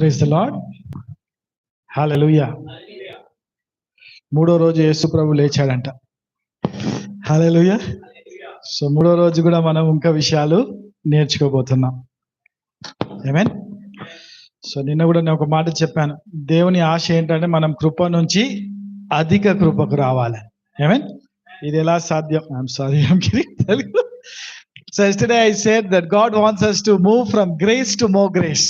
Praise the lord. హల్లెలూయా. మూడో రోజు యేసు ప్రభు లేచాడంట. హల్లెలూయా. So మూడో రోజు కూడా మనం ఇంకా విషయాలు నేర్చుకోబోతున్నాం. ఆమేన్. సో నిన్న కూడా నేను ఒక మాట చెప్పాను, దేవుని ఆశ ఏంటంటే మనం కృప నుంచి అధిక కృపకు రావాలి. ఆమేన్. ఇది ఎలా సాధ్యం? I'm sorry, Telugu. So yesterday I said that God wants us to move from grace to more grace.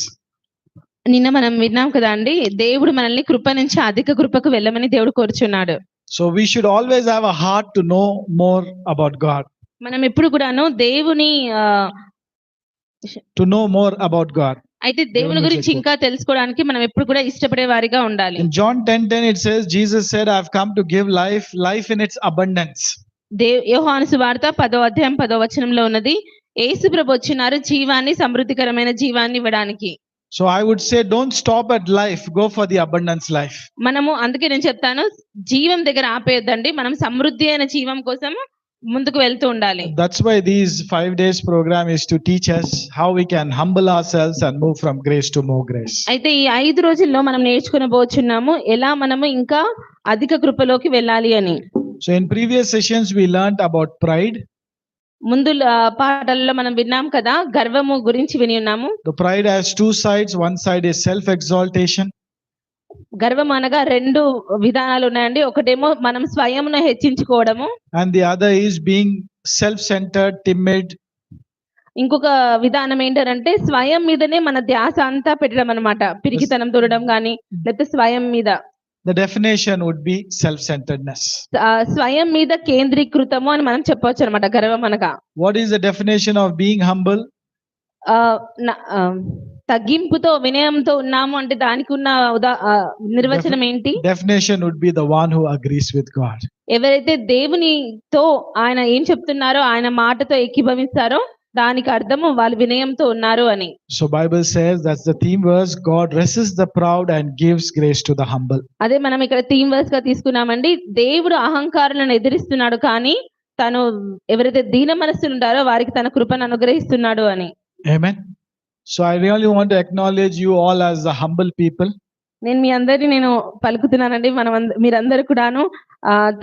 నిన్న మనం విన్నాం కదా అండి, దేవుడు మనల్ని కృప నుంచి అధిక కృపకు వెళ్ళమని దేవుడు కోరుచున్నాడు. So we should always have a heart to know more about God. మనం ఎప్పుడు కూడాను దేవుని To know more about God. అయితే దేవుని గురించి ఇంకా తెలుసుకోవడానికి మనం ఎప్పుడు కూడా ఇష్టపడే వారిగా ఉండాలి. In John 10:10 it says, Jesus said, I have come to give life in its abundance. యోహాను సువార్త 10వ అధ్యాయం 10వ వచనంలో ఉన్నది, యేసు ప్రభు వచ్చినారు జీవాన్ని, సమృద్ధికరమైన జీవాన్ని ఇవ్వడానికి. So I would say, don't stop at life, go for the abundance life. మనము అందుకే నేను చెప్తాను, జీవం దగ్గర ఆపేయొద్దండి, మనం సమృద్ధి అయిన జీవం కోసం ముందుకు వెళ్తూ ఉండాలి. That's why these 5 days program is to teach us how we can humble ourselves and move from grace to more grace. అయితే ఈ 5 రోజుల్లో మనం నేర్చుకోబోతున్నాము ఎలా మనము ఇంకా అధిక కృపలోకి వెళ్ళాలి అని. So in previous sessions we learned about pride. ముందు పాఠాలలో మనం విన్నాం కదా, గర్వము గురించి విని ఉన్నాము. The pride has two sides. One side is self exaltation. గర్వం అనగా 2 విధానాలు ఉన్నాయండి. ఒకటేమో మనం స్వయంను హెచ్చించుకోవడము, And the other is being self centered, timid. ఇంకొక విధానం ఏంటంటే స్వయం మీదనే మన ధ్యాస అంతా పెట్టడం అన్నమాట. పిరికితనం తోడడం గాని లేకపోతే స్వయం మీద. The definition would be self centeredness. స్వయం మీద కేంద్రీకృతము అని మనం చెప్పొచ్చు అన్నమాట గర్వం అనగా. What is the definition of being humble? తగ్గింపుతో వినయంతో ఉన్నాము అంటే దానికి ఉన్న నిర్వచనం ఏంటి? Definition would be the one who agrees with God. ఎవరైతే దేవునితో ఆయన ఏం చెప్తున్నారో ఆయన మాటతో ఏకీభవిస్తారో దానికి అర్థము వాళ్ళు వినయంతో ఉన్నారు అని. So Bible says, that's the theme verse, God resists the proud and gives grace to the humble. అదే మనం ఇక్కడ థీమ్ వర్స్ గా తీసుకున్నామండి. దేవుడు అహంకారులను ఎదిరిస్తున్నాడు కానీ తను ఎవరైతే దీన మనస్సులు ఉంటారో వారికి తన కృపను అనుగ్రహిస్తున్నాడు అని. Amen. So I really want to acknowledge you all as the humble people. నేను మీ అందరినీ నేను పలుకుతున్నానండి, మీరందరూ కూడాను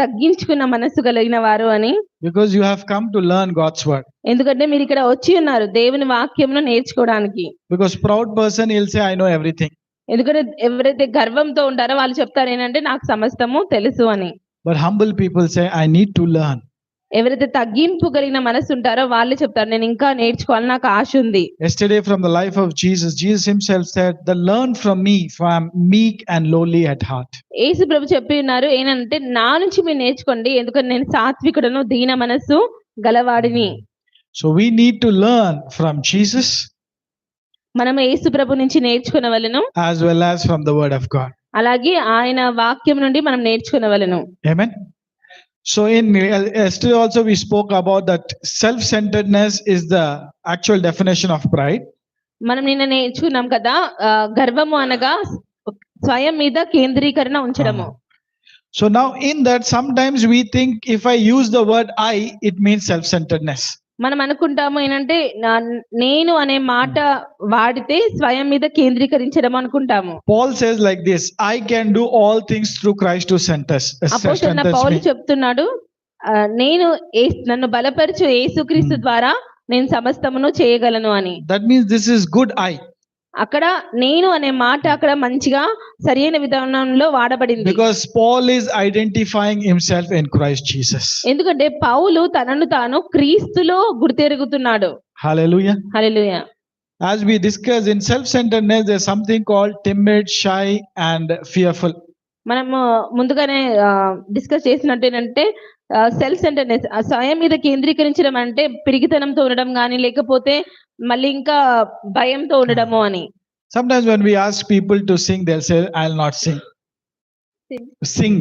తగ్గించుకున్న మనస్సు కలిగిన వారు అని. Because you have come to learn God's word. ఎందుకంటే మీరు ఇక్కడ వచ్చి ఉన్నారు దేవుని వాక్యమును నేర్చుకోవడానికి. Because proud person he'll say, I know everything. ఎందుకంటే ఎవరైతే గర్వంతో ఉంటారో వాళ్ళు చెప్తారు ఏంటంటే నాకు సమస్తము తెలుసు అని. But humble people say, I need to learn. ఎవరైతే తగ్గింపు కలిగిన మనసు ఉంటారో వాళ్ళు చెప్తారు నేను ఇంకా నేర్చుకోవాలి, నాకు ఆశ ఉంది. Yesterday from the life of Jesus himself said, learn from me, for I am meek and lowly at heart. యేసు ప్రభు చెప్పి ఉన్నారు ఏంటంటే నా నుంచి మీరు నేర్చుకోండి, ఎందుకంటే నేను సాత్వికుడను, దీన మనసు గలవాడిని. So we need to learn from Jesus. మనం యేసు ప్రభు నుంచి నేర్చుకునవలెను, as well as from the word of God. అలాగే ఆయన వాక్యం నుండి మనం నేర్చుకునవలెను. Amen. So in yesterday also we spoke about that self-centeredness is the actual definition of pride. మనం నిన్న నేర్చుకున్నాం కదా, గర్వము అనగా స్వయం మీద కేంద్రీకరణ ఉంచడము. So now in that sometimes we think if I use the word I, it means self-centeredness. మనం అనుకుంటాము ఏంటంటే నేను అనే మాట వాడితే స్వయం మీద కేంద్రీకరించడం అనుకుంటాము. Paul says like this, I can do all things through Christ who strengthens పౌలు చెప్తున్నాడు, నేను నన్ను బలపరచు యేసుక్రీస్తు ద్వారా నేను సమస్తమును చేయగలను అని. That means this is good I. అక్కడ నేను అనే మాట అక్కడ మంచిగా సరైన విధానంలో వాడబడింది. Because Paul is identifying himself in Christ Jesus. ఎందుకంటే పౌలు తనను తాను క్రీస్తులో గుర్తెరుగుతున్నాడు. Hallelujah. Hallelujah. As we discuss in self-centeredness, there's something called timid, shy and fearful. మనము ముందుగానే డిస్కస్ చేసినట్టు ఏంటంటే సెల్ఫ్ సెంటర్నెస్, స్వయం మీద కేంద్రీకరించడం అంటే పిరిగితనంతో ఉండడం కానీ లేకపోతే మళ్ళీ ఇంకా భయంతో ఉండడము అని. Sometimes when we ask people to sing, they'll say, I'll not sing. Sing.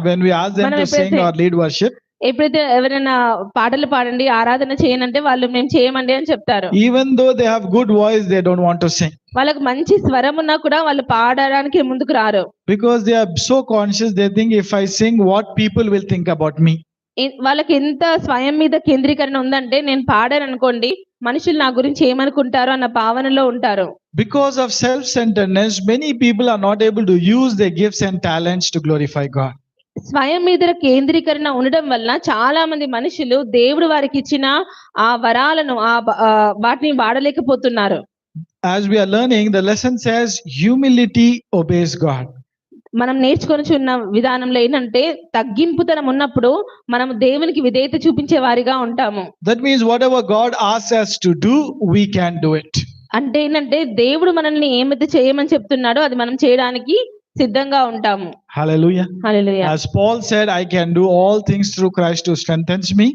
When we ask them to sing or lead worship, ఎప్పుడైతే ఎవరైనా పాటలు పాడండి, ఆరాధన చేయనంటే వాళ్ళు మేము చేయమండి అని చెప్తారు. Even though they have good voice, they don't want to sing. వాళ్ళకి మంచి స్వరం ఉన్నా కూడా వాళ్ళు పాడడానికి ముందుకు రారు. Because they are so conscious, they think if I sing, what people will think about me. వాళ్ళకి ఎంత స్వయం మీద కేంద్రీకరణ ఉందంటే నేను పాడాను అనుకోండి మనుషులు నా గురించి ఏమనుకుంటారో అన్న భావనలో ఉంటారు. Because of self-centeredness, many people are not able to use their gifts and talents to glorify God. స్వయం మీద కేంద్రీకరణ ఉండడం వల్ల చాలా మంది మనుషులు దేవుడు వారికి ఇచ్చిన ఆ వరాలను వాటిని వాడలేకపోతున్నారు. As we are learning, the lesson says humility obeys God. మనం నేర్చుకొనిచున్న విధానంలో ఏంటంటే తగ్గింపుతనం ఉన్నప్పుడు మనం దేవునికి విధేయత చూపించే వారిగా ఉంటాము. That means whatever God asks us to do, we can do it. అంటే ఏంటంటే దేవుడు మనల్ని ఏమైతే చేయమని చెప్తున్నాడో అది మనం చేయడానికి సిద్ధంగా ఉంటాము. Hallelujah. Hallelujah. As Paul said, I can do all things through Christ who strengthens me.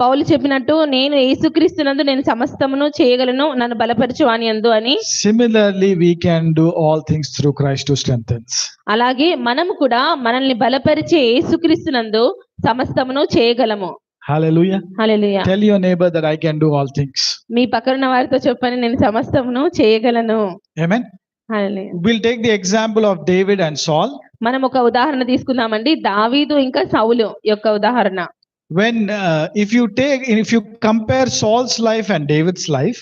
పౌలు చెప్పినట్టు నేను యేసుక్రీస్తునందు నేను సమస్తమును చేయగలను నన్ను బలపరచు యందు అని. Similarly, we can do all things through Christ who strengthens. అలాగే మనము కూడా మనల్ని బలపరిచే యేసుక్రీస్తునందు సమస్తమును చేయగలము. Hallelujah. Hallelujah. Tell your neighbor that I can do all things. మీ పక్కన వారితో చెప్పండి నేను సమస్తమును చేయగలను. Amen. Hallelujah. We'll take the example of David and Saul. మనం ఒక ఉదాహరణ తీసుకుందామండి, దావీదు ఇంకా సౌలు యొక్క ఉదాహరణ. When if you compare Saul's life and David's life,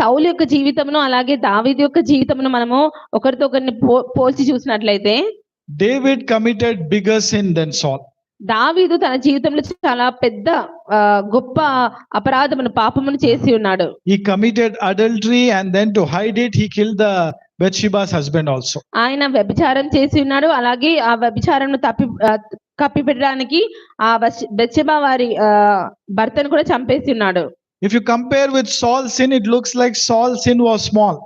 సౌలు యొక్క జీవితమును అలాగే దావీదు యొక్క జీవితమును మనము ఒకరితో ఒకరిని పోల్చి చూసినట్లయితే David committed bigger sin than Saul. దావీదు తన జీవితంలో చాలా పెద్ద గొప్ప అపరాధమును పాపమును చేసి ఉన్నాడు. He committed adultery and then to hide it, he killed the Bathsheba's husband also. ఆయన వ్యభిచారం చేసి ఉన్నాడు, అలాగే ఆ వ్యభిచారంను కప్పిపెట్టడానికి ఆ బత్షెబా వారి భర్తను కూడా చంపేసి ఉన్నాడు. If you compare with Saul's sin, it looks like Saul's sin was small.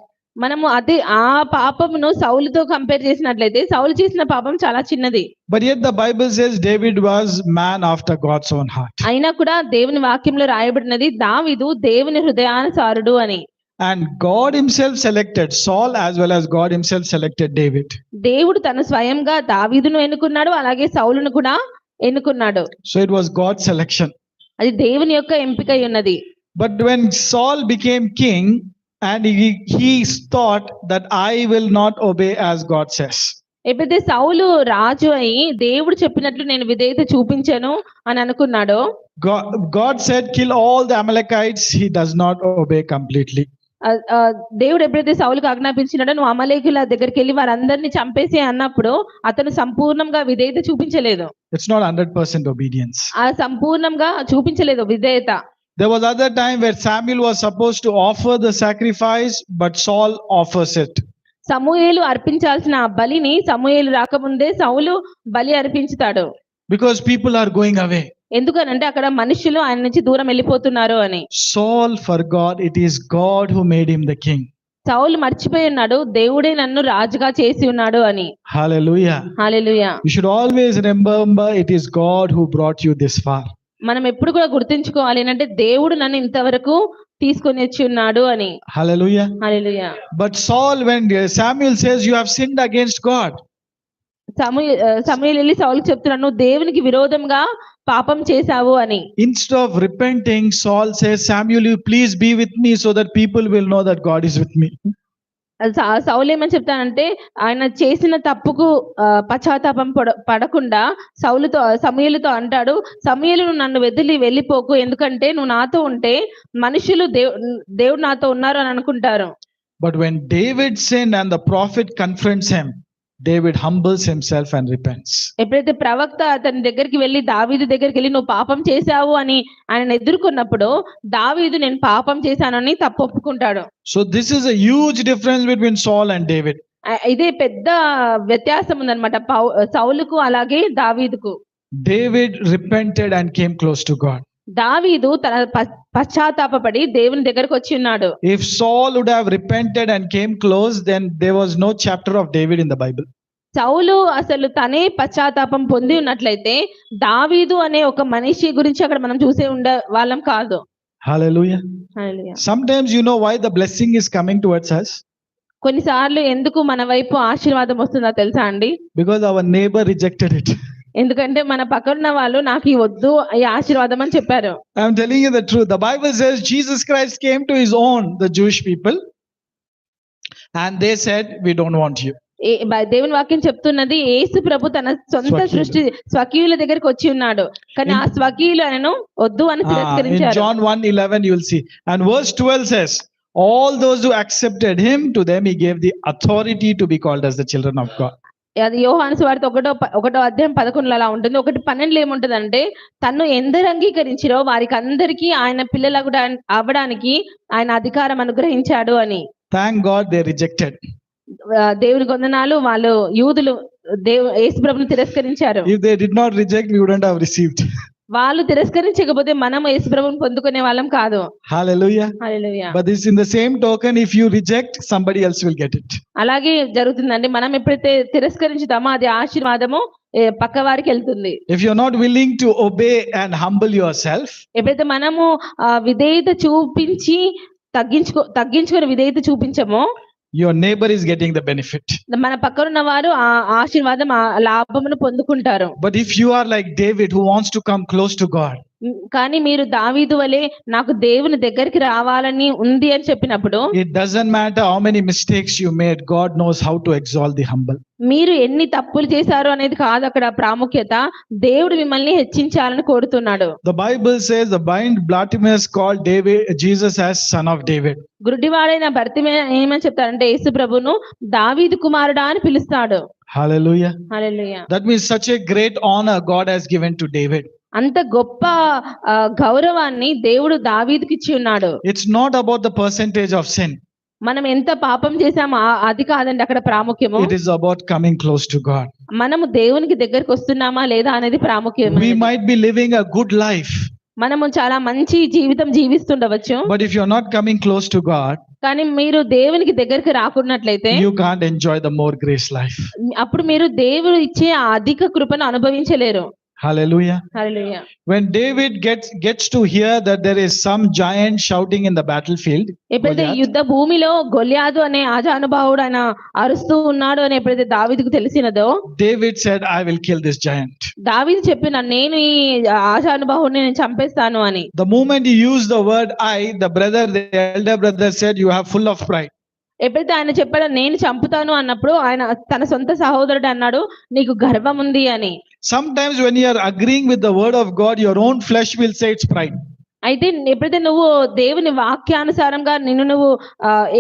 మనము అదే ఆ పాపమును సౌలుతో కంపేర్ చేసినట్లయితే సౌలు చేసిన పాపం చాలా చిన్నది. But yet the Bible says David was man after God's own heart. అయినా కూడా దేవుని వాక్యంలో రాయబడినది దావీదు దేవుని హృదయానుసారుడు అని. And God himself selected Saul as well as God himself selected David. దేవుడు తన స్వయంగా దావీదును ఎన్నుకున్నాడు, అలాగే సౌలును కూడా ఎన్నుకున్నాడు. So it was God's selection. అది దేవుని యొక్క ఎంపిక ఉన్నది. But when Saul became king and he thought that I will not obey as God says. ఎప్పుడైతే సౌలు రాజు అయి దేవుడు చెప్పినట్లు నేను విధేయత చూపించాను అని అనుకున్నాడో, God said kill all the Amalekites. He does not obey completely. దేవుడు ఎప్పుడైతే సౌలుకు ఆజ్ఞాపించినాడో నువ్వు అమలేకుల దగ్గరికి వెళ్ళి వారందరినీ చంపేసి అన్నప్పుడు అతను సంపూర్ణంగా విధేయత చూపించలేదు. It's not 100% obedience. ఆ సంపూర్ణంగా చూపించలేదు విధేయత. There was other time where Samuel was supposed to offer the sacrifice, but Saul offers it. సమూయేలు అర్పించాల్సిన ఆ బలిని సమూయేలు రాకముందే సౌలు బలి అర్పించుతాడు. Because people are going away. ఎందుకనంటే అక్కడ మనుషులు ఆయన నుంచి దూరం వెళ్ళిపోతున్నారు అని. Saul forgot it is God who made him the king. సౌలు మర్చిపోయి ఉన్నాడు దేవుడే నన్ను రాజుగా చేసి ఉన్నాడు అని. Hallelujah. Hallelujah. You should always remember it is God who brought you this far. మనం ఎప్పుడు కూడా గుర్తుంచుకోవాలి ఏంటంటే దేవుడు నన్ను ఇంతవరకు తీసుకొని వచ్చి ఉన్నాడు అని. Hallelujah. Hallelujah. But Saul, when Samuel says you have sinned against God, సమూయేలు వెళ్ళి సౌలుకు చెప్తున్నాడు నువ్వు దేవునికి విరోధంగా పాపం చేశావు అని. instead of repenting, Saul says, Samuel, you please be with me so that people will know that God is with me. సౌలు ఏమని చెప్తానంటే ఆయన చేసిన తప్పుకు పశ్చాత్తాపం పడకుండా సమూయేలుతో అంటాడు, సమూయేలు నువ్వు నన్ను వదిలి వెళ్ళిపోకు, ఎందుకంటే నువ్వు నాతో ఉంటే మనుషులు దేవుడు నాతో ఉన్నారు అని అనుకుంటారు. But when David sinned and the prophet confronts him, David humbles himself and repents. ఎప్పుడైతే ప్రవక్త అతని దగ్గరికి వెళ్ళి దావీదు దగ్గరికి వెళ్ళి నువ్వు పాపం చేశావు అని ఆయన ఎదుర్కొన్నప్పుడు దావీదు నేను పాపం చేశానని తప్పు ఒప్పుకుంటాడు. So this is a huge difference between Saul and David. ఇదే పెద్ద వ్యత్యాసం ఉందన్నమాట సౌలుకు అలాగే దావీదుకు. David repented and came close to God. దావీదు తన పశ్చాత్తాపపడి దేవుని దగ్గరకు వచ్చి ఉన్నాడు. If Saul would have repented and came close, then there was no chapter of David in the Bible. సౌలు అసలు తనే పశ్చాత్తాపం పొంది ఉన్నట్లయితే దావీదు అనే ఒక మనిషి గురించి అక్కడ మనం చూసే వాళ్ళం కాదు. Hallelujah. Hallelujah. Sometimes you know why the blessing is coming towards us? కొన్నిసార్లు ఎందుకు మన వైపు ఆశీర్వాదం వస్తుందో తెలుసా అండి? Because our neighbor rejected it. ఎందుకంటే మన పక్కన వాళ్ళు నాకు ఈ వద్దు ఈ ఆశీర్వాదం అని చెప్పారు. I am telling you the truth. The Bible says Jesus Christ came to his own, the Jewish people, and they said, we don't want you. దేవుని వాక్యం చెప్తున్నది యేసు ప్రభు తన సొంత స్వకీయులు. సృష్టి స్వకీయుల దగ్గరికి వచ్చి ఉన్నాడు, కానీ ఆ స్వకీయులు ఆయనను వద్దు అని In తిరస్కరించారు. John 1:11 you will see, and verse 12 says, all those who accepted him, to them he gave the authority to be called as the children of God. అది యోహాను సువార్త 1వ అధ్యాయం 11 అలా ఉంటుంది. 1:12 ఏముంటదంటే, తన్ను ఎందరు అంగీకరించిరో వారికి అందరికీ ఆయన పిల్లలు అవ్వడానికి ఆయన అధికారం అనుగ్రహించాడు అని. Thank God they rejected. దేవునికి వందనాలు, వాళ్ళు యూదులు యేసు ప్రభుని తిరస్కరించారు. If they did not reject, we wouldn't have received. వాళ్ళు తిరస్కరించకపోతే మనం యేసు ప్రభుని పొందుకునే వాళ్ళం కాదు. Hallelujah. Hallelujah. But this in the same token, if you reject, somebody else will get it. అలాగే జరుగుతుందండి. మనం ఎప్పుడైతే తిరస్కరించుతామో అది ఆశీర్వాదము పక్క వారికి వెళ్తుంది. If you're not willing to obey and humble yourself, ఎప్పుడైతే మనము విధేయత చూపించి తగ్గించుకొని విధేయత చూపించమో, your neighbor is getting the benefit. మన పక్కనున్న వారు ఆ ఆశీర్వాదం ఆ లాభమును పొందుకుంటారు. But if you are like David who wants to come close to God, కానీ మీరు దావీదు వలె నాకు దేవుని దగ్గరికి రావాలని ఉంది అని చెప్పినప్పుడు, it doesn't matter how many mistakes you made, God knows how to exalt the humble. మీరు ఎన్ని తప్పులు చేశారు అనేది కాదు అక్కడ ప్రాముఖ్యత, దేవుడు మిమ్మల్ని హెచ్చించాలని కోరుతున్నాడు. The Bible says the blind Bartimaeus called Jesus as son of David. గుడ్డివాడైన భర్తిమేయ ఏమని చెప్తారంటే, యేసు ప్రభును దావీదు కుమారుడా అని పిలుస్తాడు. Hallelujah. Hallelujah. That means such a great honor God has given to David. అంత గొప్ప గౌరవాన్ని దేవుడు దావీదుకి ఇచ్చి ఉన్నాడు. It's not about the percentage of sin. మనం ఎంత పాపం చేసామో అది కాదండి అక్కడ ప్రాముఖ్యము. It is about coming close to God. మనము దేవునికి దగ్గరికి వస్తున్నామా లేదా అనేది ప్రాముఖ్యం. We might be living a good life, మనము చాలా మంచి జీవితం జీవిస్తుండవచ్చు, but if you're not coming close to God, కానీ మీరు దేవునికి దగ్గరికి రాకున్నట్లయితే you can't enjoy the more grace life. అప్పుడు మీరు దేవుడు ఇచ్చే ఆ అధిక కృపను అనుభవించలేరు. Hallelujah. Hallelujah. When David gets to hear that there is some giant shouting in the battlefield, ఎప్పుడైతే Goliath, యుద్ధ భూమిలో గొల్యాదు అనే ఆజానుభావుడు ఆయన అరుస్తూ ఉన్నాడు అని ఎప్పుడైతే దావీదుకు తెలిసినదో, David said, I will kill this giant. దావీదు చెప్పిన నేను ఈ ఆజానుభావుడిని నేను చంపేస్తాను అని. The moment he used the word the elder brother said, you have full of pride. ఎప్పుడైతే ఆయన చెప్పాడో నేను చంపుతాను అన్నప్పుడు ఆయన తన సొంత సహోదరుడు అన్నాడు, నీకు గర్వం ఉంది అని. Sometimes when you are agreeing with the word of God, your own flesh will say it's pride. అయితే ఎప్పుడైతే నువ్వు దేవుని వాక్యానుసారంగా నువ్వు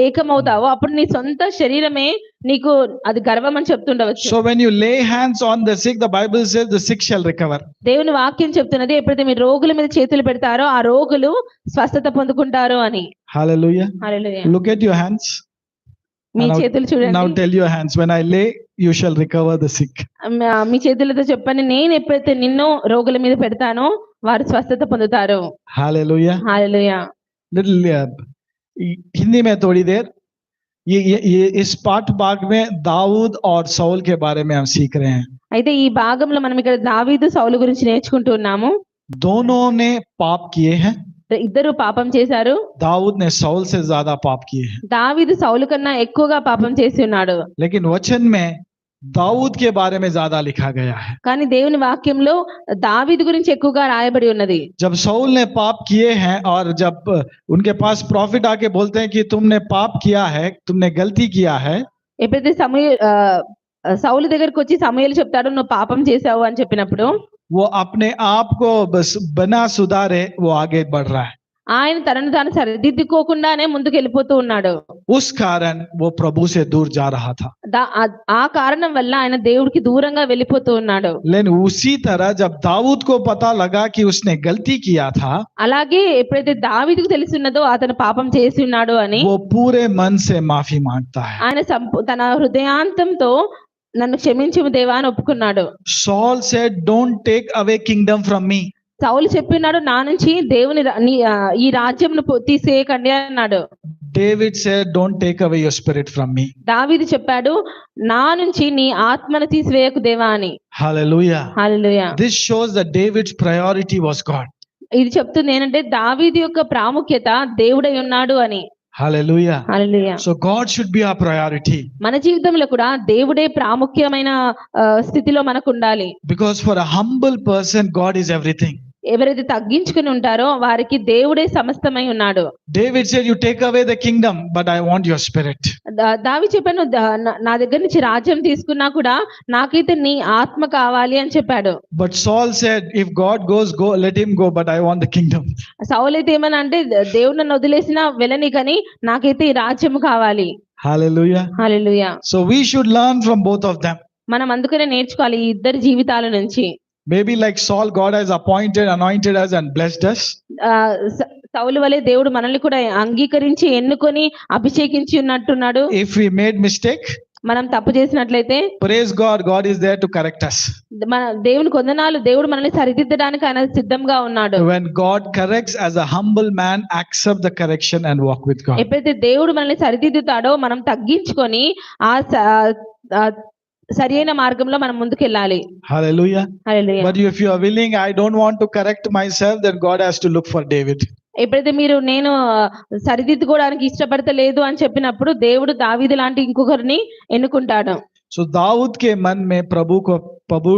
ఏకమవుతావో అప్పుడు నీ సొంత శరీరమే నీకు అది గర్వం అని చెప్తుండవచ్చు. So when you lay hands on the sick, the Bible says the sick shall recover. దేవుని వాక్యం చెప్తున్నది ఎప్పుడైతే మీరు రోగుల మీద చేతులు పెడతారో ఆ రోగులు స్వస్థత పొందుకుంటారు అని. Hallelujah. Hallelujah. Look at your hands. Me Now- చేతులు Now చూడండి. tell your hands, when I lay, you shall recover the sick. మీ చేతులతో చెప్పండి, నేను ఎప్పుడైతే నిన్ను రోగుల మీద పెడతానో వారు స్వస్థత పొందుతారు. Hallelujah. హల్లెలూయా. Little हिंदी में थोड़ी देर ये इस पाठ भाग में दाऊद और सौल के बारे में हम सीख रहे हैं. అయితే ఈ భాగంలో మనం ఇక్కడ దావీదు సౌలు గురించి నేర్చుకుంటూ ఉన్నాము. दोनों ने पाप किए हैं. ఇద్దరు పాపం చేశారు. दाऊद ने सौल से ज्यादा पाप किए हैं. దావీదు సౌలు కన్నా ఎక్కువగా పాపం చేసి ఉన్నాడు. लेकिन वचन में दाऊद के बारे में ज्यादा लिखा गया है. కానీ దేవుని వాక్యంలో దావీదు గురించి ఎక్కువగా రాయబడి ఉన్నది. जब सौल ने पाप किए हैं और जब उनके पास प्रॉफिट आके बोलते हैं कि तुमने पाप किया है, तुमने गलती किया है, ఎప్పుడైతే సౌలు దగ్గరకు వచ్చి సమూయేలు చెప్తాడు నువ్వు పాపం చేశావు అని చెప్పినప్పుడు वो अपने आप को बस बिना सुधारे वो आगे बढ़ रहा है. ఆయన తనను తాను సరిదిద్దుకోకుండానే ముందుకు వెళ్ళిపోతూ ఉన్నాడు. उस कारण वो प्रभु से दूर जा रहा था. ఆ కారణం వల్ల ఆయన దేవుడికి దూరంగా వెళ్ళిపోతూ ఉన్నాడు. लेकिन उसी तरह जब दाऊद को पता लगा कि उसने गलती किया था, అలాగే ఎప్పుడైతే దావీదుకు తెలిసిన్నదో అతను పాపం చేసి ఉన్నాడు అని वो पूरे मन से माफी मांगता है. ఆయన తన హృదయాంతంతో నన్ను క్షమించుము దేవా అని ఒప్పుకున్నాడు. Saul said, "Don't take away kingdom from me." సౌలు చెప్పినాడు నా నుంచి దేవుని ఈ రాజ్యంను తీసేయకండి అన్నాడు. David said, "Don't take away your spirit from me." దావీదు చెప్పాడు నా నుంచి నీ ఆత్మను తీసివేయకు దేవా అని. Hallelujah. Hallelujah. This shows that David's priority was God. ఇది చెప్తుంది ఏంటంటే దావీదు యొక్క ప్రాముఖ్యత దేవుడై ఉన్నాడు అని. Hallelujah. Hallelujah. So God should be our priority. మన జీవితంలో కూడా దేవుడే ప్రాముఖ్యమైన స్థితిలో మనకు ఉండాలి. Because for a humble person, God is everything. ఎవరైతే తగ్గించుకుని ఉంటారో వారికి దేవుడే సమస్తమై ఉన్నాడు. David said, you take away the kingdom, but I want your spirit. దావీదు చెప్పాను, నా దగ్గర నుంచి రాజ్యం తీసుకున్నా కూడా నాకైతే నీ ఆత్మ కావాలి అని చెప్పాడు. But Saul said, if God goes, go, let him go, but I want the kingdom. సౌలు అయితే ఏమన్నా అంటే దేవుడు నన్ను వదిలేసినా వెళ్ళని కానీ నాకైతే ఈ రాజ్యం కావాలి. Hallelujah. Hallelujah. So we should learn from both of them. మనం అందుకనే నేర్చుకోవాలి ఈ ఇద్దరి జీవితాల నుంచి. Maybe like Saul, God has anointed us and blessed us. సౌలు వలె దేవుడు మనల్ని కూడా అంగీకరించి ఎన్నుకొని అభిషేకించి ఉన్నట్టున్నాడు. If we made mistake, మనం తప్పు చేసినట్లయితే praise God, God is there to correct us. మన దేవుని కొందనాలు దేవుడు మనల్ని సరిదిద్దడానికి ఆయన సిద్ధంగా ఉన్నాడు. When God corrects, as a humble man, accept the correction and walk with God. ఎప్పుడైతే దేవుడు మనల్ని సరిదిద్దుతాడో మనం తగ్గించుకొని ఆ సరైన మార్గంలో మనం ముందుకెళ్ళాలి. Hallelujah. Hallelujah. But if you are willing, I don't want to correct myself, then God has to look for David. ఎప్పుడైతే మీరు నేను సరిదిద్దుకోవడానికి ఇష్టపడతలేదు అని చెప్పినప్పుడు దేవుడు దావీదు లాంటి ఇంకొకరిని ఎన్నుకుంటాడు. So दाऊद के मन में प्रभु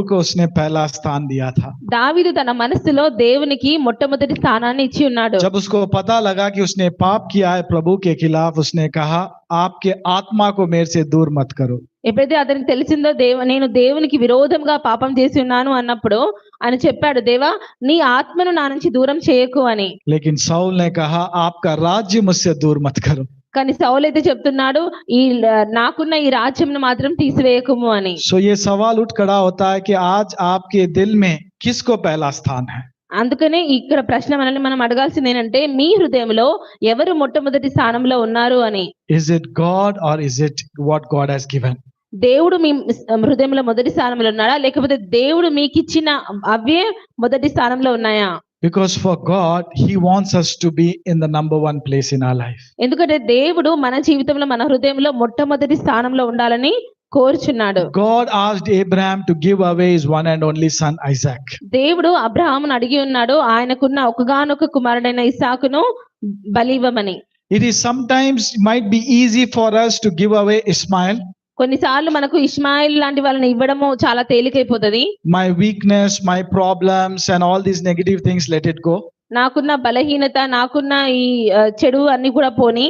को उसने पहला स्थान दिया था. దావీదు తన మనస్సులో దేవునికి మొట్టమొదటి స్థానాన్ని ఇచ్చి ఉన్నాడు. जब उसको पता लगा कि उसने पाप किया है प्रभु के खिलाफ, उसने कहा आपके आत्मा को मेरे से दूर मत करो. ఎప్పుడైతే అతనికి తెలిసిందో నేను దేవునికి విరోధంగా పాపం చేసి ఉన్నాను అన్నప్పుడు ఆయన చెప్పాడు, దేవా నీ ఆత్మను నా నుంచి దూరం చేయకు అని. लेकिन साउल ने कहा आपका राज्य मुझसे दूर मत करो. కానీ సౌలు అయితే చెప్తున్నాడు నాకున్న ఈ రాజ్యంను మాత్రం తీసివేయకుము అని. So ये सवाल उठ खड़ा होता है कि आज आपके दिल में किसको पहला स्थान है? అందుకనే ఇక్కడ ప్రశ్న మనల్ని మనం అడగాల్సింది ఏంటంటే మీ హృదయంలో ఎవరు మొట్టమొదటి స్థానంలో ఉన్నారు అని. Is it God or is it what God has given? దేవుడు మీ హృదయంలో మొదటి స్థానంలో ఉన్నాడా లేకపోతే దేవుడు మీకు ఇచ్చిన అవే మొదటి స్థానంలో ఉన్నాయా? Because for God, He wants us to be in the number one place in our life. ఎందుకంటే దేవుడు మన జీవితంలో మన హృదయంలో మొట్టమొదటి స్థానంలో ఉండాలని కోరుచున్నాడు. God asked Abraham to give away his one and only son Isaac. దేవుడు అబ్రహామును అడిగి ఉన్నాడు ఆయనకున్న ఒకగానొక కుమారుడైన ఇస్సాకును బలి ఇవ్వమని. It is sometimes might be easy for us to give away Ishmael. కొన్నిసార్లు మనకు ఇష్మాయిల్ లాంటి వాళ్ళని ఇవ్వడము చాలా తేలికైపోతుంది. My weakness, my problems and all these negative things, let it go. నాకున్న బలహీనత నాకున్న ఈ చెడు అన్ని కూడా పోని.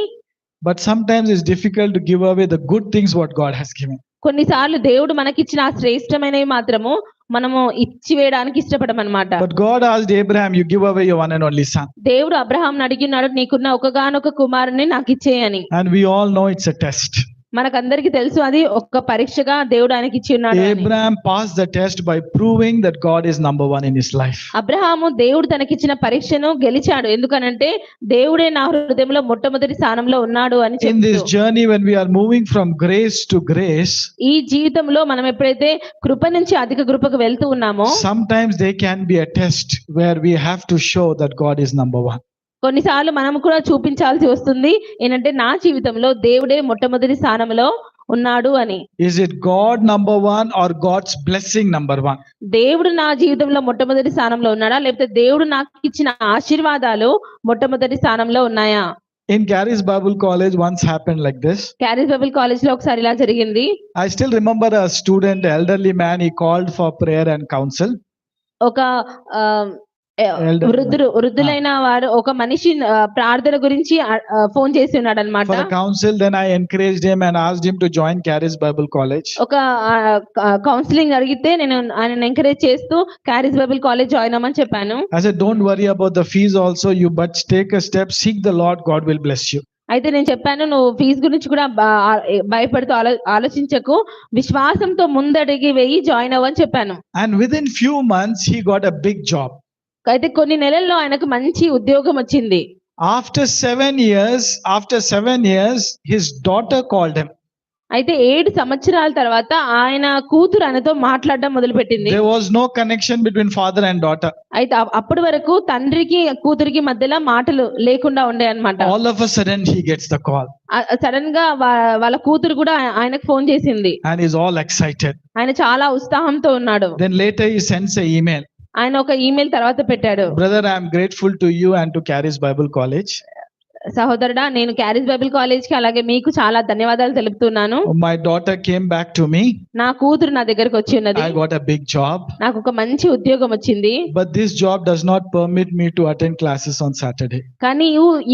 But sometimes it's difficult to give away the good things what God has given. కొన్నిసార్లు దేవుడు మనకిచ్చిన ఆ శ్రేష్టమైనవి మాత్రము మనము ఇచ్చి వేయడానికి ఇష్టపడమన్నమాట. But God asked Abraham, you give away your one and only son. దేవుడు అబ్రహాంను అడిగినాడు నీకున్న ఒకగానొక కుమారుని నాకు ఇచ్చేయని. And we all know it's a test. మనకందరికి తెలుసు అది ఒక పరీక్షగా దేవుడు ఆయనకి ఇచ్చి ఉన్నాడు. Abraham passed the test by proving that God is number one in his life. Abraham దేవుడు తనకిచ్చిన పరీక్షను గెలిచాడు. ఎందుకనంటే దేవుడే నా హృదయంలో మొట్టమొదటి స్థానంలో ఉన్నాడు అని In this చెప్తూ. journey when we are moving from grace to grace, ఈ జీవితంలో మనం ఎప్పుడైతే కృప నుంచి అధిక కృపకు వెళ్తూ ఉన్నామో sometimes there can be a test where we have to show that God is number one. కొన్నిసార్లు మనం కూడా చూపించాల్సి వస్తుంది ఏంటంటే నా జీవితంలో దేవుడే మొట్టమొదటి స్థానంలో ఉన్నాడు అని. Is it God number one or God's blessing number one? దేవుడు నా జీవితంలో మొట్టమొదటి స్థానంలో ఉన్నాడా లేకపోతే దేవుడు నాకు ఇచ్చిన ఆశీర్వాదాలు మొట్టమొదటి స్థానంలో ఉన్నాయా? In Caris Bible College once happened like this. Charis Bible college లో ఒకసారి ఇలా జరిగింది. I still remember a student, elderly man, he called for prayer and counsel. ఒక వృద్ధులైన వారు ఒక మనిషి ప్రార్థన గురించి ఫోన్ చేసి ఉన్నాడు అనమాట. For the counsel, then I encouraged him and asked him to join Caris Bible College. ఒక కౌన్సిలింగ్ అడిగితే నేను ఆయన ఎంకరేజ్ చేస్తూ క్యారిస్ బైబిల్ కాలేజ్ జాయిన్ అవ్వమని చెప్పాను. I said, don't worry about the fees also, you but take a step, seek the Lord, God will bless you. అయితే నేను చెప్పాను నువ్వు ఫీజు గురించి కూడా భయపడుతూ ఆలోచించకు, విశ్వాసంతో ముందడిగి వెయ్యి జాయిన్ అవ్వని చెప్పాను. And within few months he got a big job. అయితే కొన్ని నెలల్లో ఆయనకు మంచి ఉద్యోగం వచ్చింది. After 7 years, his daughter called him. అయితే 7 సంవత్సరాల తర్వాత ఆయన కూతురు ఆయనతో మాట్లాడడం మొదలు పెట్టింది. There was no connection between father and daughter. అయితే అప్పటి వరకు తండ్రికి కూతురికి మధ్యలో మాటలు లేకుండా ఉండే అన్నమాట. All of a sudden he gets the call. Sudden గా వాళ్ళ కూతురు కూడా ఆయనకు ఫోన్ చేసింది. And he's all excited. ఆయన చాలా ఉత్సాహంతో ఉన్నాడు. Then later he sends an email. ఆయన ఒక ఈమెయిల్ తర్వాత పెట్టాడు. Brother, I am grateful to you and to Caris Bible College. సహోదరుడా, నేను క్యారేజ్ బైబిల్ కాలేజ్ కి అలాగే మీకు చాలా ధన్యవాదాలు తెలుపుతున్నాను. My daughter came back to me. నా కూతురు నా దగ్గరకు వచ్చి ఉన్నది. I got a big job. నాకు ఒక మంచి ఉద్యోగం వచ్చింది. But this job does not permit me to attend classes on Saturday. కానీ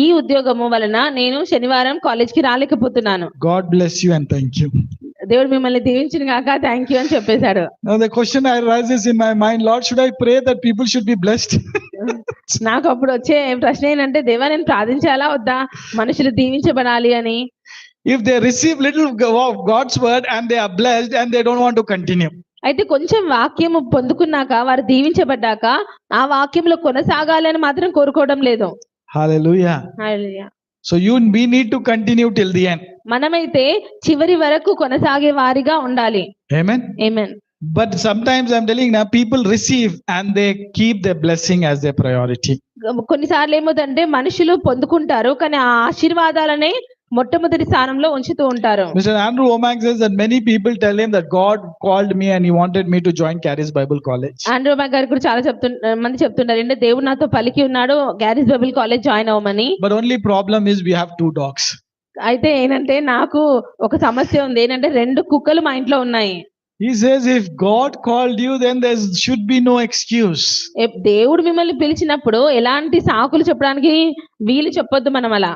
ఈ ఉద్యోగము వలన నేను శనివారం కాలేజ్ కి రాలేకపోతున్నాను. God bless you and thank you. దేవుడు మిమ్మల్ని దీవించిన గాక, థ్యాంక్ యూ అని చెప్పేశాడు. Now the question arises in my mind, Lord, should I pray that people should be blessed? నాకు అప్పుడు వచ్చే ప్రశ్న ఏంటంటే, దేవా నేను ప్రార్థించాలా వద్దా మనుషులు దీవించబడాలి అని. If they receive little of God's word and they are blessed and they don't want to continue. అయితే కొంచెం వాక్యము పొందుకున్నాక, వారు దీవించబడ్డాక ఆ వాక్యంలో కొనసాగాలని మాత్రం కోరుకోవడం లేదు. Hallelujah. Hallelujah. So we need to continue till the end. మనమైతే చివరి వరకు కొనసాగే వారిగా ఉండాలి. Amen. Amen. But sometimes I'm telling now, people receive and they keep their blessing as their priority. కొన్నిసార్లు ఏమవుతుందంటే మనుషులు పొందుకుంటారు, కానీ ఆ ఆశీర్వాదాలనే మొట్టమొదటి స్థానంలో ఉంచుతూ ఉంటారు. Mr. Andrew Womack says that many people tell him that God called me and he wanted me to join Charis Bible College. Andrew Mac గారు కూడా చాలా మంది చెప్తుంటారు అంటే దేవుడు నాతో పలికి ఉన్నాడు క్యారిస్ బైబిల్ కాలేజ్ జాయిన్ అవ్వమని. But only problem is we have 2 dogs. అయితే ఏంటంటే నాకు ఒక సమస్య ఉంది, ఏంటంటే 2 కుక్కలు మా ఇంట్లో ఉన్నాయి. He says if God called you, then there should be no excuse. దేవుడు మిమ్మల్ని పిలిచినప్పుడు ఎలాంటి సాకులు చెప్పడానికి వీలు చెప్పొద్దు మనం అలా.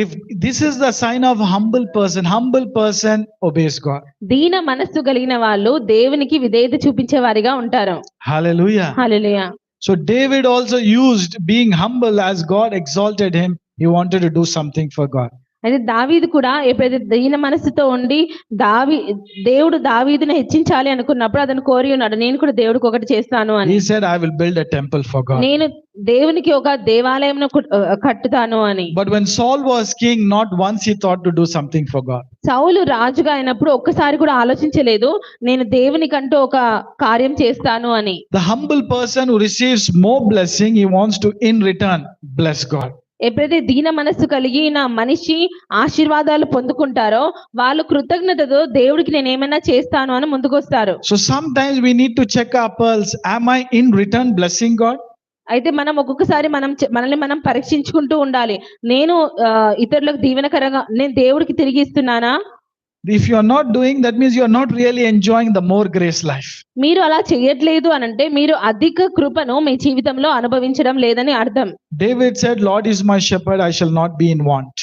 If this is the sign of humble person obeys God. దీన మనస్సు కలిగిన వాళ్ళు దేవునికి విధేయత చూపించే వారిగా ఉంటారు. Hallelujah. Hallelujah. So David also used being humble as God exalted him. He wanted to do something for God. అయితే దావీదు కూడా ఎప్పుడైతే దీన మనస్సుతో ఉండి దేవుడు దావీదుని హెచ్చించాలి అనుకున్నప్పుడు అతను కోరి ఉన్నాడు, నేను కూడా దేవుడికి ఒకటి చేస్తాను అని. He said, I will build a temple for God. నేను దేవునికి ఒక దేవాలయం కట్టుతాను అని. But when Saul was king, not once he thought to do something for God. సౌలు రాజుగా అయినప్పుడు ఒక్కసారి కూడా ఆలోచించలేదు నేను దేవునికంటూ ఒక కార్యం చేస్తాను అని. The humble person who receives more blessing, he wants to in return bless God. ఎప్పుడైతే దీన మనస్సు కలిగిన మనిషి ఆశీర్వాదాలు పొందుకుంటారో వాళ్ళు కృతజ్ఞతతో దేవుడికి నేను ఏమైనా చేస్తాను అని ముందుకొస్తారు. So sometimes we need to check our pearls. Am I in return blessing God? అయితే మనం ఒక్కొక్కసారి మనల్ని మనం పరీక్షించుకుంటూ ఉండాలి. నేను ఇతరులకు దీవెనకరంగా నేను దేవుడికి తిరిగి ఇస్తున్నానా? If you are not doing, that means you are not really enjoying the more grace life. మీరు అలా చేయట్లేదు అనంటే మీరు అధిక కృపను మీ జీవితంలో అనుభవించడం లేదని అర్థం. David said, Lord is my shepherd, I shall not be in want.